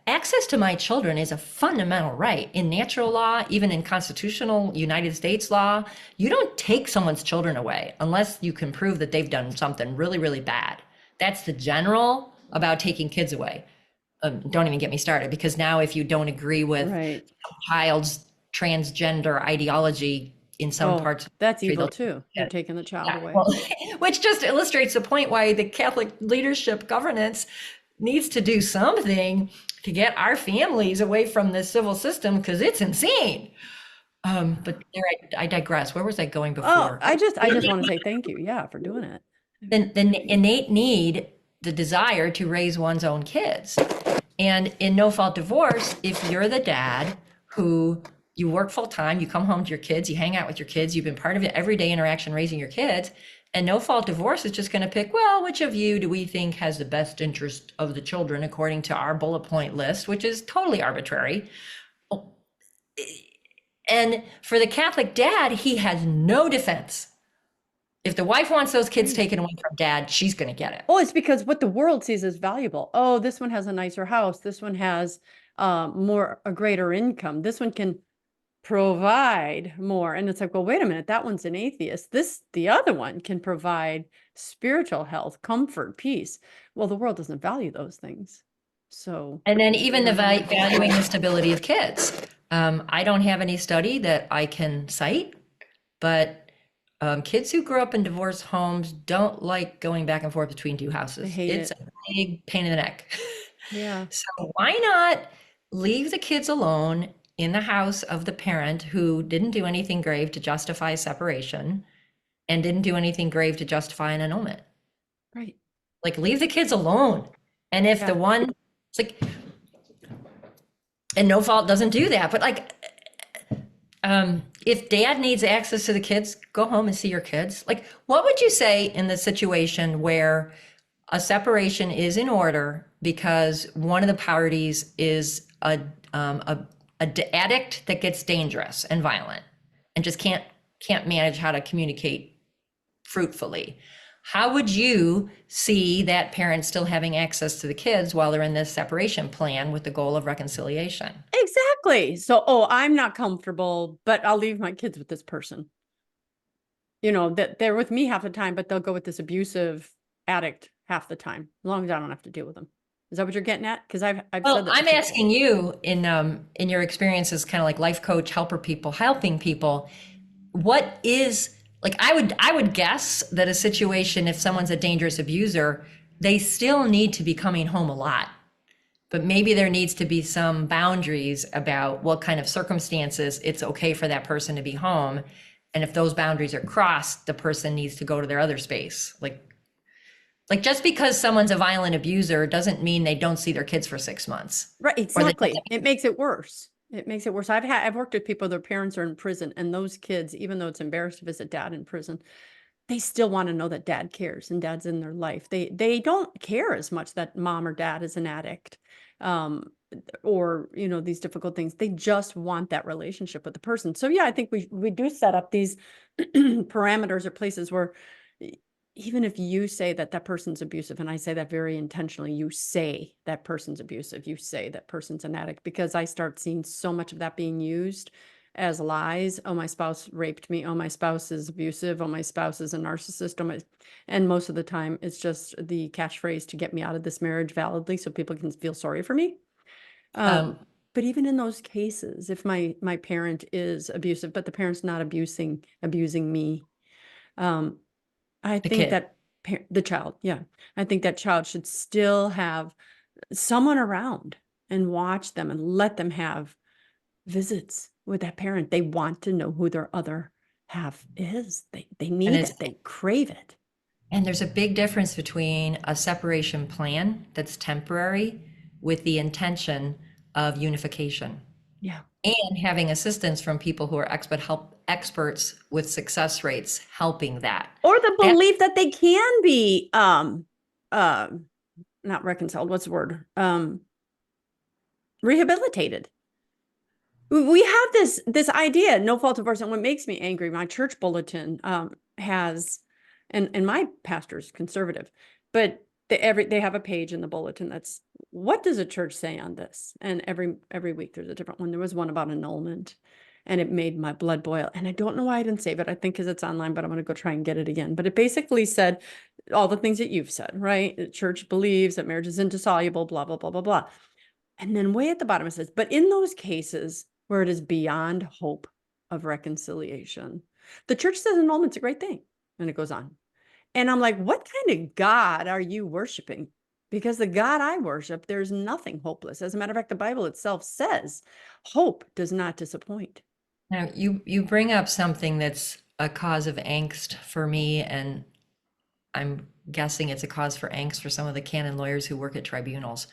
S2: access to my children is a fundamental right in natural law, even in constitutional United States law. You don't take someone's children away unless you can prove that they've done something really, really bad. That's the general about taking kids away. Don't even get me started, because now if you don't agree with
S1: Right.
S2: a child's transgender ideology in some
S1: Oh,
S2: parts of the
S1: that's
S2: country,
S1: evil
S2: they'll
S1: too. You're taking the child
S2: yeah,
S1: away.
S2: well, which just illustrates the point why the Catholic leadership governance needs to do something to get our families away from the civil system, because it's insane. But there, I digress. Where was I going
S1: Oh,
S2: before?
S1: I just want to say thank you. Yeah, for doing it.
S2: The innate need, the desire to raise one's own kids. And in no fault divorce, if you're the dad who you work full time, you come home to your kids, you hang out with your kids, you've been part of it everyday interaction raising your kids, and no fault divorce is just going to pick, well, which of you do we think has the best interest of the children according to our bullet point list, which is totally arbitrary. And for the Catholic dad, he has no defense. If the wife wants those kids taken away from dad, she's going to get it.
S1: Oh, it's because what the world sees as valuable. Oh, this one has a nicer house. This one has a greater income. This one can provide more. And it's like, well, wait a minute, that one's an atheist. The other one can provide spiritual health, comfort, peace. Well, the world doesn't value those things. So,
S2: And then even the valuing the stability of kids. I don't have any study that I can cite, but Kids who grew up in divorced homes don't like going back and forth between two
S1: They
S2: houses.
S1: hate
S2: It's
S1: it.
S2: a big pain in the neck.
S1: Yeah.
S2: So why not leave the kids alone in the house of the parent who didn't do anything grave to justify separation and didn't do anything grave to justify an annulment?
S1: Right.
S2: Like, leave the kids alone. And if the
S1: Yeah.
S2: one, it's like, and no fault doesn't do that, but like, if dad needs access to the kids, go home and see your kids. Like, what would you say in the situation where a separation is in order because one of the parties is addict that gets dangerous and violent and just can't manage how to communicate fruitfully? How would you see that parent still having access to the kids while they're in this separation plan with the goal of reconciliation?
S1: Exactly. So, I'm not comfortable, but I'll leave my kids with this person. That they're with me half the time, but they'll go with this abusive addict half the time, as long as I don't have to deal with them. Is that what you're getting at? Because I've
S2: Well,
S1: said that to
S2: I'm
S1: people.
S2: asking you in your experience as kind of like life coach, helping people, what is like I would guess that a situation, if someone's a dangerous abuser, they still need to be coming home a lot. But maybe there needs to be some boundaries about what kind of circumstances it's okay for that person to be home. And if those boundaries are crossed, the person needs to go to their other space. Like just because someone's a violent abuser doesn't mean they don't see their kids for 6 months.
S1: Right.
S2: Or that
S1: Exactly. It makes it worse. It makes it worse. I've worked with people, their parents are in prison, and those kids, even though it's embarrassed to visit dad in prison, they still want to know that dad cares and dad's in their life. They don't care as much that mom or dad is an addict. Or these difficult things. They just want that relationship with the person. So yeah, I think we do set up these parameters or places where even if you say that that person's abusive, and I say that very intentionally, you say that person's abusive, you say that person's an addict, because I start seeing so much of that being used as lies. Oh, my spouse raped me. Oh, my spouse is abusive. Oh, my spouse is a narcissist. And most of the time it's just the catchphrase to get me out of this marriage validly so people can feel sorry for me.
S2: Um,
S1: But even in those cases, if my parent is abusive, but the parent's not abusing me, um, I
S2: the
S1: think
S2: kid.
S1: that the child, yeah, I think that child should still have someone around and watch them and let them have visits with that parent. They want to know who their other half is. They
S2: And
S1: need
S2: it's
S1: it. They crave it.
S2: and there's a big difference between a separation plan that's temporary with the intention of unification
S1: Yeah.
S2: and having assistance from people who are experts with success rates helping that.
S1: Or the
S2: That
S1: belief that they can be not reconciled, what's the word? Rehabilitated. We have this idea, no fault divorce, and what makes me angry, my church bulletin has, and my pastor's conservative, but they have a page in the bulletin that's, what does a church say on this? And every week there's a different one. There was one about annulment, and it made my blood boil. And I don't know why I didn't save it. I think because it's online, but I'm going to go try and get it again. But it basically said all the things that you've said, right? The church believes that marriage is indissoluble, blah, blah, blah, blah, blah. And then way at the bottom it says, but in those cases where it is beyond hope of reconciliation, the church says annulment's a great thing. And it goes on. And I'm like, what kind of God are you worshiping? Because the God I worship, there's nothing hopeless. As a matter of fact, the Bible itself says hope does not disappoint.
S2: now you bring up something that's a cause of angst for me, and I'm guessing it's a cause for angst for some of the canon lawyers who work at tribunals.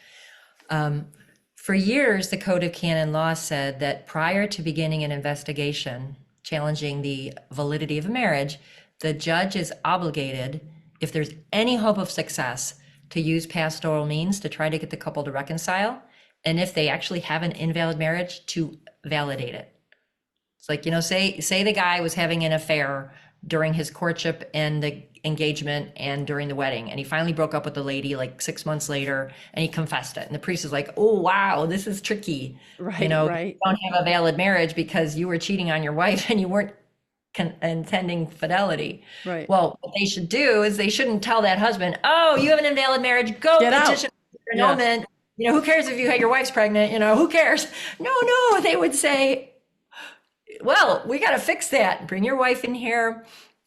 S2: For years, the Code of Canon Law said that prior to beginning an investigation challenging the validity of a marriage, the judge is obligated, if there's any hope of success, to use pastoral means to try to get the couple to reconcile. And if they actually have an invalid marriage, to validate it. It's like, say the guy was having an affair during his courtship and the engagement and during the wedding, and he finally broke up with the lady like 6 months later, and he confessed it. And the priest is like, oh, wow, this is tricky.
S1: Right,
S2: You
S1: right,
S2: don't have a valid marriage because you were cheating on your wife and you weren't intending fidelity.
S1: right.
S2: Well, what they should do is they shouldn't tell that husband, oh, you have an invalid marriage, go
S1: Get out.
S2: petition for
S1: Yeah.
S2: annulment. Who cares if you had your wife's pregnant? Who cares? No, they would say, well, we got to fix that. Bring your wife in here.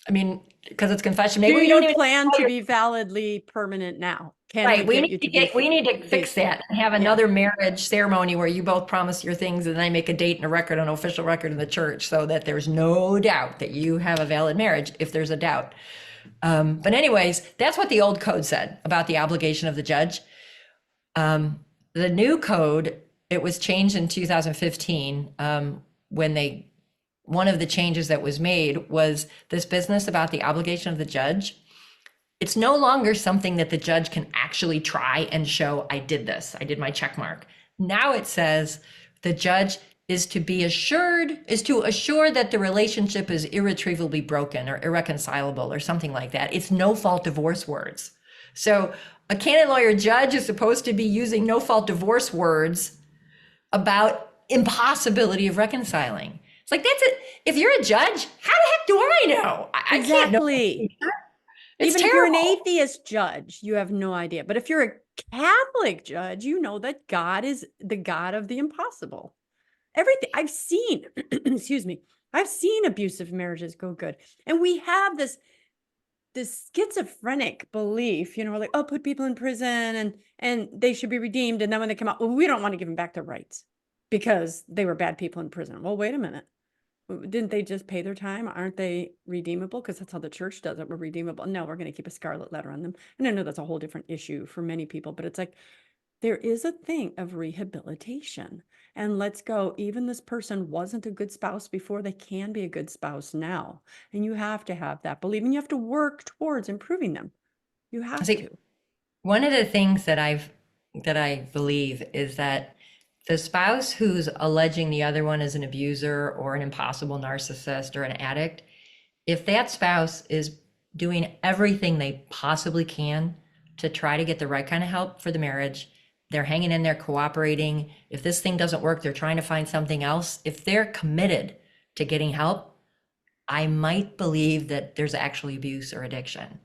S2: I mean, because it's confession.
S1: Do
S2: Maybe we don't
S1: you
S2: even
S1: plan to be validly permanent now? Can we
S2: right.
S1: get you to be
S2: We need to fix that and have
S1: Yeah.
S2: another marriage ceremony where you both promise your things and then I make a date and a record, an official record in the church so that there's no doubt that you have a valid marriage if there's a doubt. But anyways, that's what the old code said about the obligation of the judge. The new code, it was changed in 2015 when one of the changes that was made was this business about the obligation of the judge. It's no longer something that the judge can actually try and show, I did this, I did my check mark. Now it says the judge is to assure that the relationship is irretrievably broken or irreconcilable or something like that. It's no fault divorce words. So a canon lawyer judge is supposed to be using no fault divorce words about impossibility of reconciling. It's like, that's it. If you're a judge, how the heck do I know? I can't know.
S1: Exactly.
S2: It's
S1: Even if you're an
S2: terrible.
S1: atheist judge, you have no idea. But if you're a Catholic judge, you know that God is the God of the impossible. Everything I've seen, excuse me, I've seen abusive marriages go good. And we have this schizophrenic belief, we're like, oh, put people in prison and they should be redeemed. And then when they come out, well, we don't want to give them back their rights because they were bad people in prison. Well, wait a minute. Didn't they just pay their time? Aren't they redeemable? Because that's how the church does it. We're redeemable. No, we're going to keep a scarlet letter on them. And I know that's a whole different issue for many people, but it's like there is a thing of rehabilitation. And let's go, even this person wasn't a good spouse before, they can be a good spouse now. And you have to have that belief, and you have to work towards improving them. You have
S2: See,
S1: to.
S2: one of the things that I believe is that the spouse who's alleging the other one is an abuser or an impossible narcissist or an addict, if that spouse is doing everything they possibly can to try to get the right kind of help for the marriage, they're hanging in there, cooperating. If this thing doesn't work, they're trying to find something else. If they're committed to getting help, I might believe that there's actually abuse or addiction.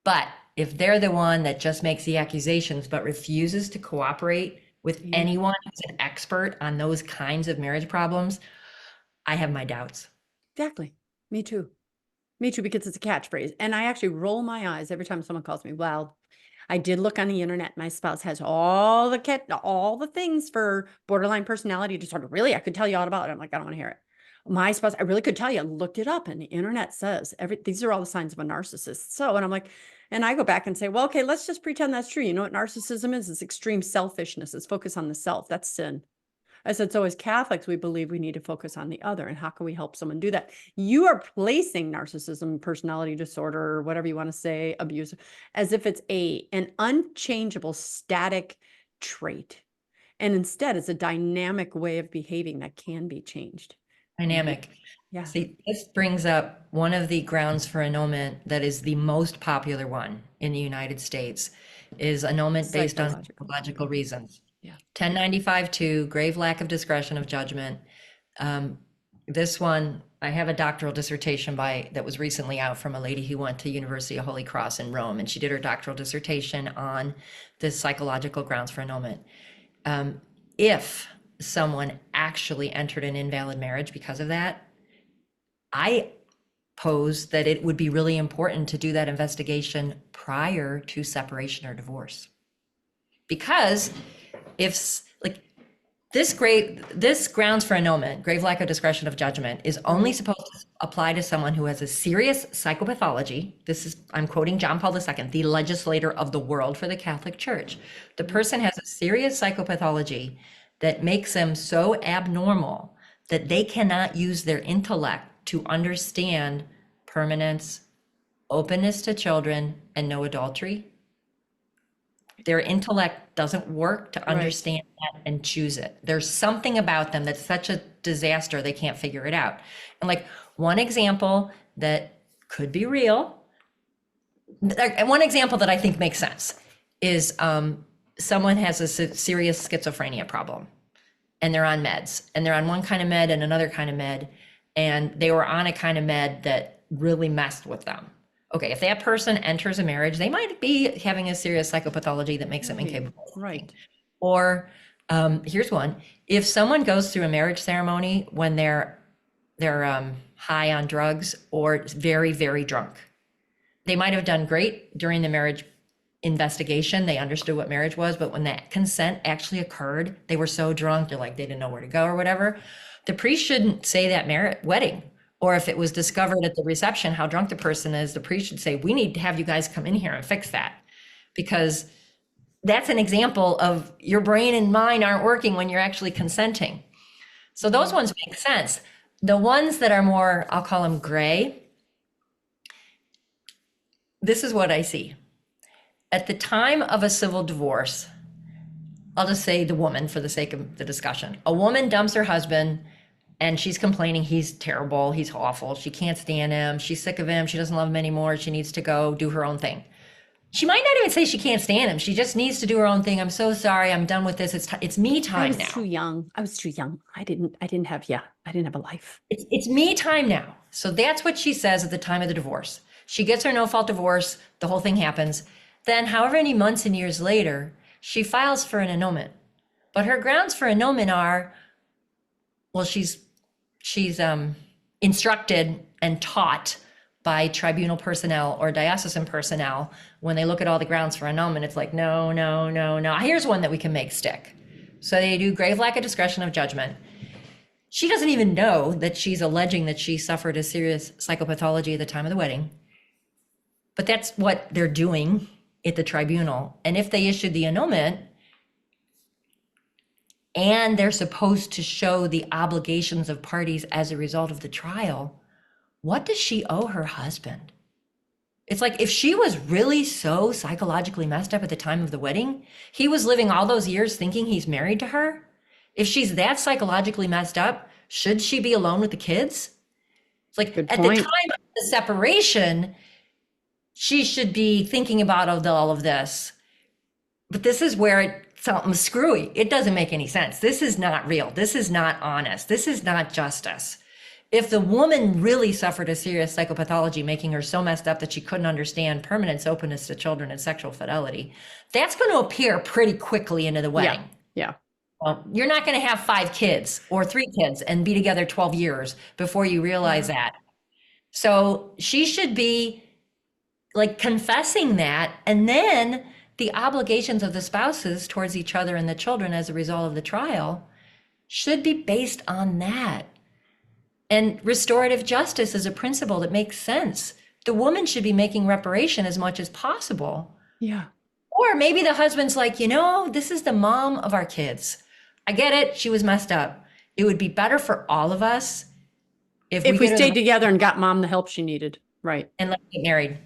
S2: But if they're the one that just makes the accusations but refuses to cooperate with anyone who's an expert on those kinds of marriage problems, I have my doubts.
S1: Exactly. Me too. Me too, because it's a catchphrase. And I actually roll my eyes every time someone calls me. Well, I did look on the internet. My spouse has all the things for borderline personality disorder. Really, I could tell you all about it. I'm like, I don't want to hear it. My spouse, I really could tell you. I looked it up, and the internet says these are all the signs of a narcissist. So, and I'm like, and I go back and say, well, okay, let's just pretend that's true. You know what narcissism is? It's extreme selfishness. It's focus on the self. That's sin. I said, so as Catholics, we believe we need to focus on the other. And how can we help someone do that? You are placing narcissism, personality disorder, or whatever you want to say, abuse, as if it's an unchangeable, static trait. And instead, it's a dynamic way of behaving that can be changed.
S2: Dynamic.
S1: Yeah.
S2: See, this brings up one of the grounds for annulment that is the most popular one in the United States is annulment based on psychological reasons.
S1: Yeah.
S2: 1095-2, grave lack of discretion of judgment. This one, I have a doctoral dissertation that was recently out from a lady who went to University of Holy Cross in Rome, and she did her doctoral dissertation on the psychological grounds for annulment. If someone actually entered an invalid marriage because of that, I pose that it would be really important to do that investigation prior to separation or divorce. Because if this grounds for annulment, grave lack of discretion of judgment, is only supposed to apply to someone who has a serious psychopathology. I'm quoting John Paul II, the legislator of the world for the Catholic Church. The person has a serious psychopathology that makes them so abnormal that they cannot use their intellect to understand permanence, openness to children, and no adultery. Their intellect doesn't work to understand that and choose it. There's something about them that's such a disaster, they can't figure it out. And like one example that could be real, one example that I think makes sense is someone has a serious schizophrenia problem and they're on meds and they're on one kind of med and another kind of med, and they were on a kind of med that really messed with them. Okay, if that person enters a marriage, they might be having a serious psychopathology that makes them incapable.
S1: Right.
S2: Or here's one. If someone goes through a marriage ceremony when they're they're high on drugs or very, very drunk. They might have done great during the marriage investigation. They understood what marriage was, but when that consent actually occurred, they were so drunk, they're like, they didn't know where to go or whatever. The priest shouldn't say that wedding. Or if it was discovered at the reception how drunk the person is, the priest should say, we need to have you guys come in here and fix that. Because that's an example of your brain and mind aren't working when you're actually consenting. So those ones make sense. The ones that are more, I'll call them gray, this is what I see. At the time of a civil divorce, I'll just say the woman for the sake of the discussion. A woman dumps her husband and she's complaining he's terrible, he's awful, she can't stand him, she's sick of him, she doesn't love him anymore, she needs to go do her own thing. She might not even say she can't stand him, she just needs to do her own thing. I'm so sorry, I'm done with this, it's me time now.
S1: I was too young. I didn't have a life.
S2: It's me time now. So that's what she says at the time of the divorce. She gets her no-fault divorce, the whole thing happens. Then however many months and years later, she files for an annulment. But her grounds for annulment are, well, she's instructed and taught by tribunal personnel or diocesan personnel. When they look at all the grounds for annulment, it's like, no, no, no, no. Here's one that we can make stick. So they do grave lack of discretion of judgment. She doesn't even know that she's alleging that she suffered a serious psychopathology at the time of the wedding. But that's what they're doing at the tribunal. And if they issued the annulment, and they're supposed to show the obligations of parties as a result of the trial, what does she owe her husband? It's like, if she was really so psychologically messed up at the time of the wedding, he was living all those years thinking he's married to her. If she's that psychologically messed up, should she be alone with the kids? It's like, at the time of the separation, she should be thinking about all of this. But this is where something's screwy. It doesn't make any sense. This is not real. This is not honest. This is not justice. If the woman really suffered a serious psychopathology, making her so messed up that she couldn't understand permanence, openness to children, and sexual fidelity, that's going to appear pretty quickly into the wedding.
S1: Yeah.
S2: Well, you're not going to have 5 kids or 3 kids and be together 12 years before you realize that. So she should be like confessing that, and then the obligations of the spouses towards each other and the children as a result of the trial should be based on that. And restorative justice is a principle that makes sense. The woman should be making reparation as much as possible.
S1: Yeah.
S2: Or maybe the husband's like, this is the mom of our kids. I get it. She was messed up. It would be better for all of us if we
S1: stayed together and got mom the help she needed. Right.
S2: And let's get married.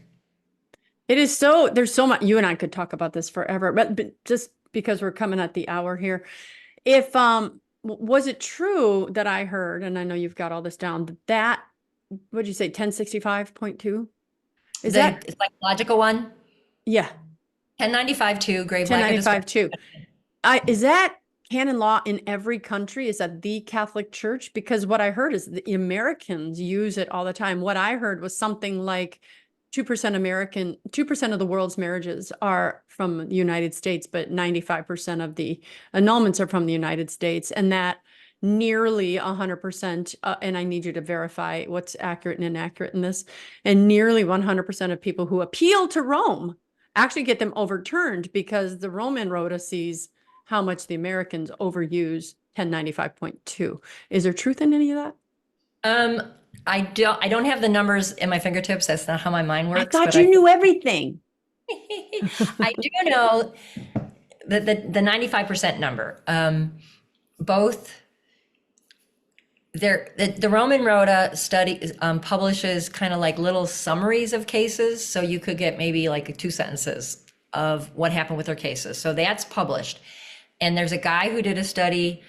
S1: It is there's so much, you and I could talk about this forever, but just because we're coming at the hour here, if, was it true that I heard, and I know you've got all this down, that, what'd you say, 1065.2? Is that
S2: the psychological one?
S1: Yeah.
S2: 1095.2, grave lack of discretion.
S1: 1095.2. Is that canon law in every country? Is that the Catholic Church? Because what I heard is the Americans use it all the time. What I heard was something like 2% of the world's marriages are from the United States, but 95% of the annulments are from the United States, and that nearly 100%, and I need you to verify what's accurate and inaccurate in this, and nearly 100% of people who appeal to Rome actually get them overturned because the Roman Rota sees how much the Americans overuse 1095.2. Is there truth in any of that?
S2: I don't have the numbers in my fingertips. That's not how my mind works.
S1: I thought you knew everything.
S2: I do know the 95% number. The Roman Rota study publishes kind of like little summaries of cases. So you could get maybe like 2 sentences of what happened with their cases. So that's published. And there's a guy who did a study,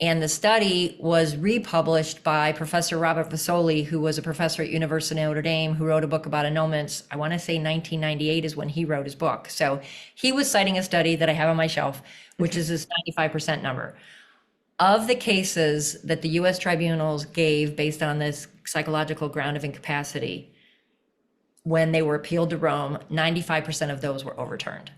S2: and the study was republished by Professor Robert Vasoli, who was a professor at University of Notre Dame, who wrote a book about annulments. I want to say 1998 is when he wrote his book. So he was citing a study that I have on my shelf, which is this 95% number. Of the cases that the US tribunals gave based on this psychological ground of incapacity, when they were appealed to Rome, 95% of those were overturned.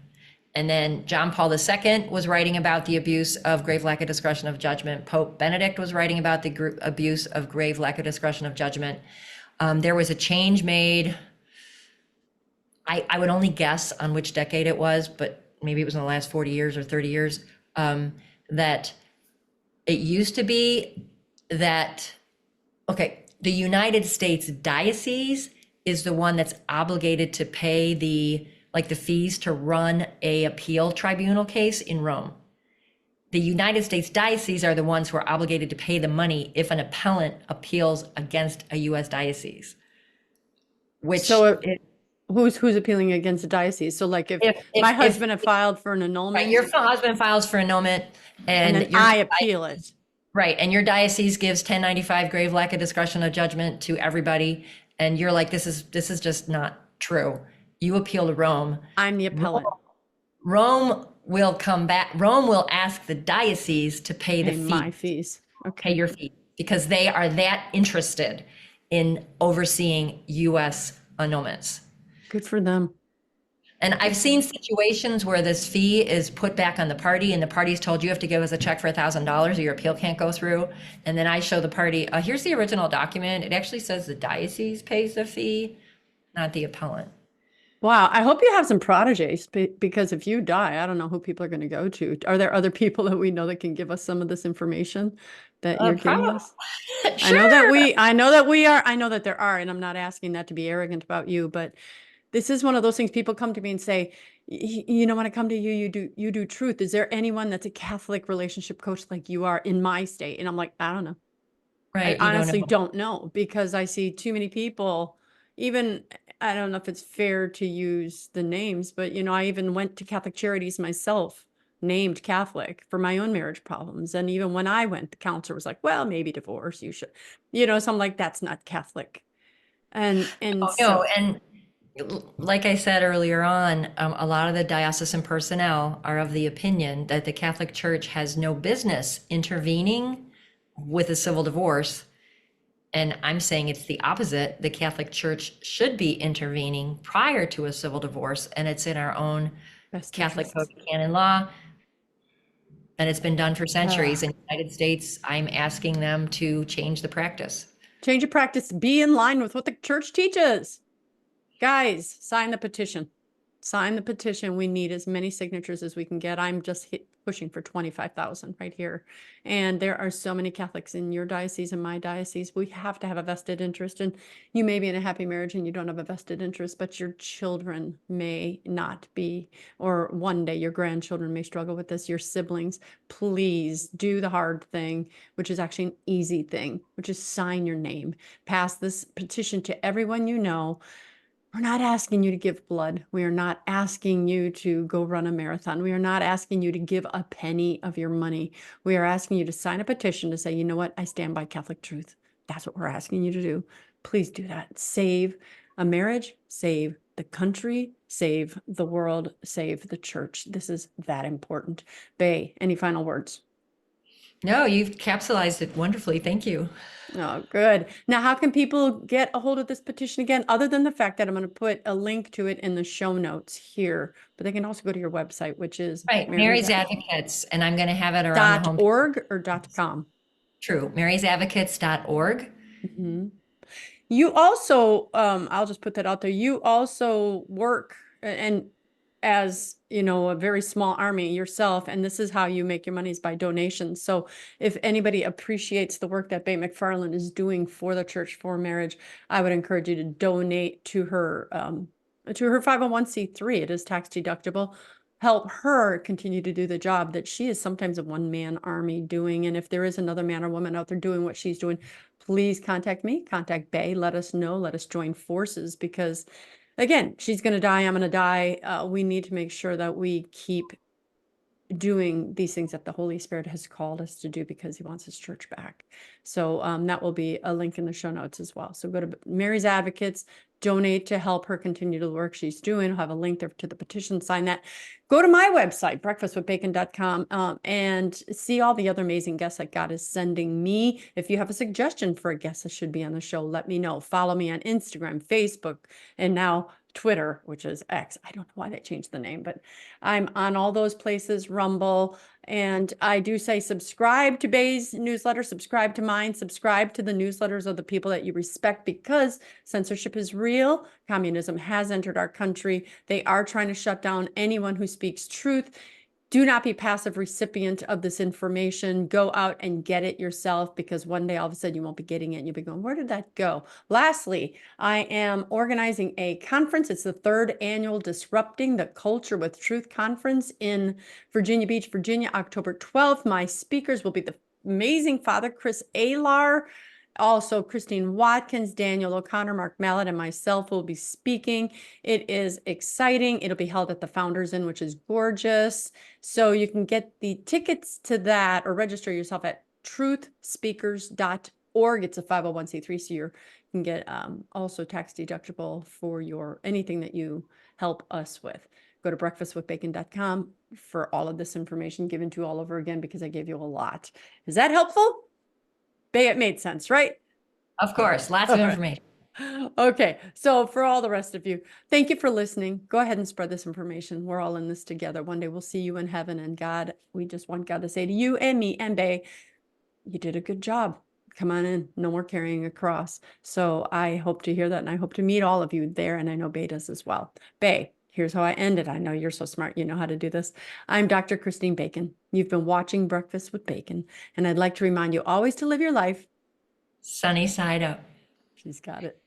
S2: And then John Paul II was writing about the abuse of grave lack of discretion of judgment. Pope Benedict was writing about the abuse of grave lack of discretion of judgment. There was a change made. I would only guess on which decade it was, but maybe it was in the last 40 years or 30 years, that it used to be that, okay, the United States diocese is the one that's obligated to pay the fees to run a appeal tribunal case in Rome. The United States diocese are the ones who are obligated to pay the money if an appellant appeals against a US diocese. Which
S1: So who's appealing against the diocese? So like if my husband had filed for an annulment.
S2: Right, your husband files for annulment
S1: And then I appeal it.
S2: Right, and your diocese gives 1095 grave lack of discretion of judgment to everybody, and you're like, this is just not true. You appeal to Rome.
S1: I'm the appellant.
S2: Rome will come back. Rome will ask the diocese to pay the fee.
S1: My fees. Okay.
S2: Pay your fee, because they are that interested in overseeing US annulments.
S1: Good for them.
S2: And I've seen situations where this fee is put back on the party, and the party's told you have to give us a check for $1,000 or your appeal can't go through. And then I show the party, here's the original document. It actually says the diocese pays the fee, not the appellant.
S1: Wow. I hope you have some proteges, because if you die, I don't know who people are going to go to. Are there other people that we know that can give us some of this information that you're giving us?
S2: Sure.
S1: I know that there are, and I'm not asking that to be arrogant about you, but this is one of those things. People come to me and say, you know, when I come to you, you do truth. Is there anyone that's a Catholic relationship coach like you are in my state? And I'm like, I don't know.
S2: Right.
S1: I honestly don't know, because I see too many people. Even, I don't know if it's fair to use the names, but you know, I even went to Catholic Charities myself, named Catholic, for my own marriage problems. And even when I went, the counselor was like, well, maybe divorce, you should, you know, so I'm like, that's not Catholic. And
S2: no, and like I said earlier on, a lot of the diocesan personnel are of the opinion that the Catholic Church has no business intervening with a civil divorce. And I'm saying it's the opposite. The Catholic Church should be intervening prior to a civil divorce, and it's in our own Catholic Code of Canon Law. And it's been done for centuries. In the United States, I'm asking them to change the practice.
S1: Change your practice. Be in line with what the church teaches. Guys, sign the petition. Sign the petition. We need as many signatures as we can get. I'm just pushing for 25,000 right here. And there are so many Catholics in your diocese and my diocese. We have to have a vested interest. And you may be in a happy marriage and you don't have a vested interest, but your children may not be, or one day your grandchildren may struggle with this, your siblings. Please do the hard thing, which is actually an easy thing, which is sign your name. Pass this petition to everyone you know. We're not asking you to give blood. We are not asking you to go run a marathon. We are not asking you to give a penny of your money. We are asking you to sign a petition to say, you know what? I stand by Catholic truth. That's what we're asking you to do. Please do that. Save a marriage, save the country, save the world, save the church. This is that important. Bai, any final words?
S2: No, you've capsulized it wonderfully. Thank you.
S1: Oh, good. Now, how can people get a hold of this petition again, other than the fact that I'm going to put a link to it in the show notes here, but they can also go to your website, which is
S2: Mary's Advocates, and I'm going to have it around the home.
S1: .org or .com?
S2: True, marysadvocates.org.
S1: Mm-hmm. You also, I'll just put that out there. You also work, and as you know, a very small army yourself, and this is how you make your money, is by donations. So if anybody appreciates the work that Bai McFarlane is doing for the Church for Marriage, I would encourage you to donate to her 501c3. It is tax deductible. Help her continue to do the job that she is sometimes a one-man army doing. And if there is another man or woman out there doing what she's doing, please contact me, contact Bai, let us know, let us join forces, because again, she's going to die, I'm going to die. We need to make sure that we keep doing these things that the Holy Spirit has called us to do, because he wants his church back. So that will be a link in the show notes as well. So go to Mary's Advocates, donate to help her continue the work she's doing. I'll have a link there to the petition, sign that. Go to my website, breakfastwithbacon.com, and see all the other amazing guests that God is sending me. If you have a suggestion for a guest that should be on the show, let me know. Follow me on Instagram, Facebook, and now Twitter, which is X. I don't know why they changed the name, but I'm on all those places, Rumble. And I do say subscribe to Bay's newsletter, subscribe to mine, subscribe to the newsletters of the people that you respect, because censorship is real. Communism has entered our country. They are trying to shut down anyone who speaks truth. Do not be passive recipient of this information. Go out and get it yourself, because one day all of a sudden you won't be getting it and you'll be going, where did that go? Lastly, I am organizing a conference. It's the 3rd annual Disrupting the Culture with Truth conference in Virginia Beach, Virginia, October 12th. My speakers will be the amazing Father Chris Alar, also Christine Watkins, Daniel O'Connor, Mark Mallet, and myself will be speaking. It is exciting. It'll be held at the Founders Inn, which is gorgeous. So you can get the tickets to that or register yourself at truthspeakers.org. It's a 501c3, so you can get also tax deductible for your anything that you help us with. Go to breakfastwithbacon.com for all of this information given to you all over again, because I gave you a lot. Is that helpful? Bay, it made sense, right?
S2: Of course, lots of information.
S1: Okay, so for all the rest of you, thank you for listening. Go ahead and spread this information. We're all in this together. One day we'll see you in heaven, and God, we just want God to say to you and me and Bay, you did a good job. Come on in. No more carrying a cross. So I hope to hear that, and I hope to meet all of you there, and I know Bay does as well. Bay, here's how I end it. I know you're so smart. You know how to do this. I'm Dr. Christine Bacon. You've been watching Breakfast with Bacon, and I'd like to remind you always to live your life
S2: Sunny side up.
S1: She's got it.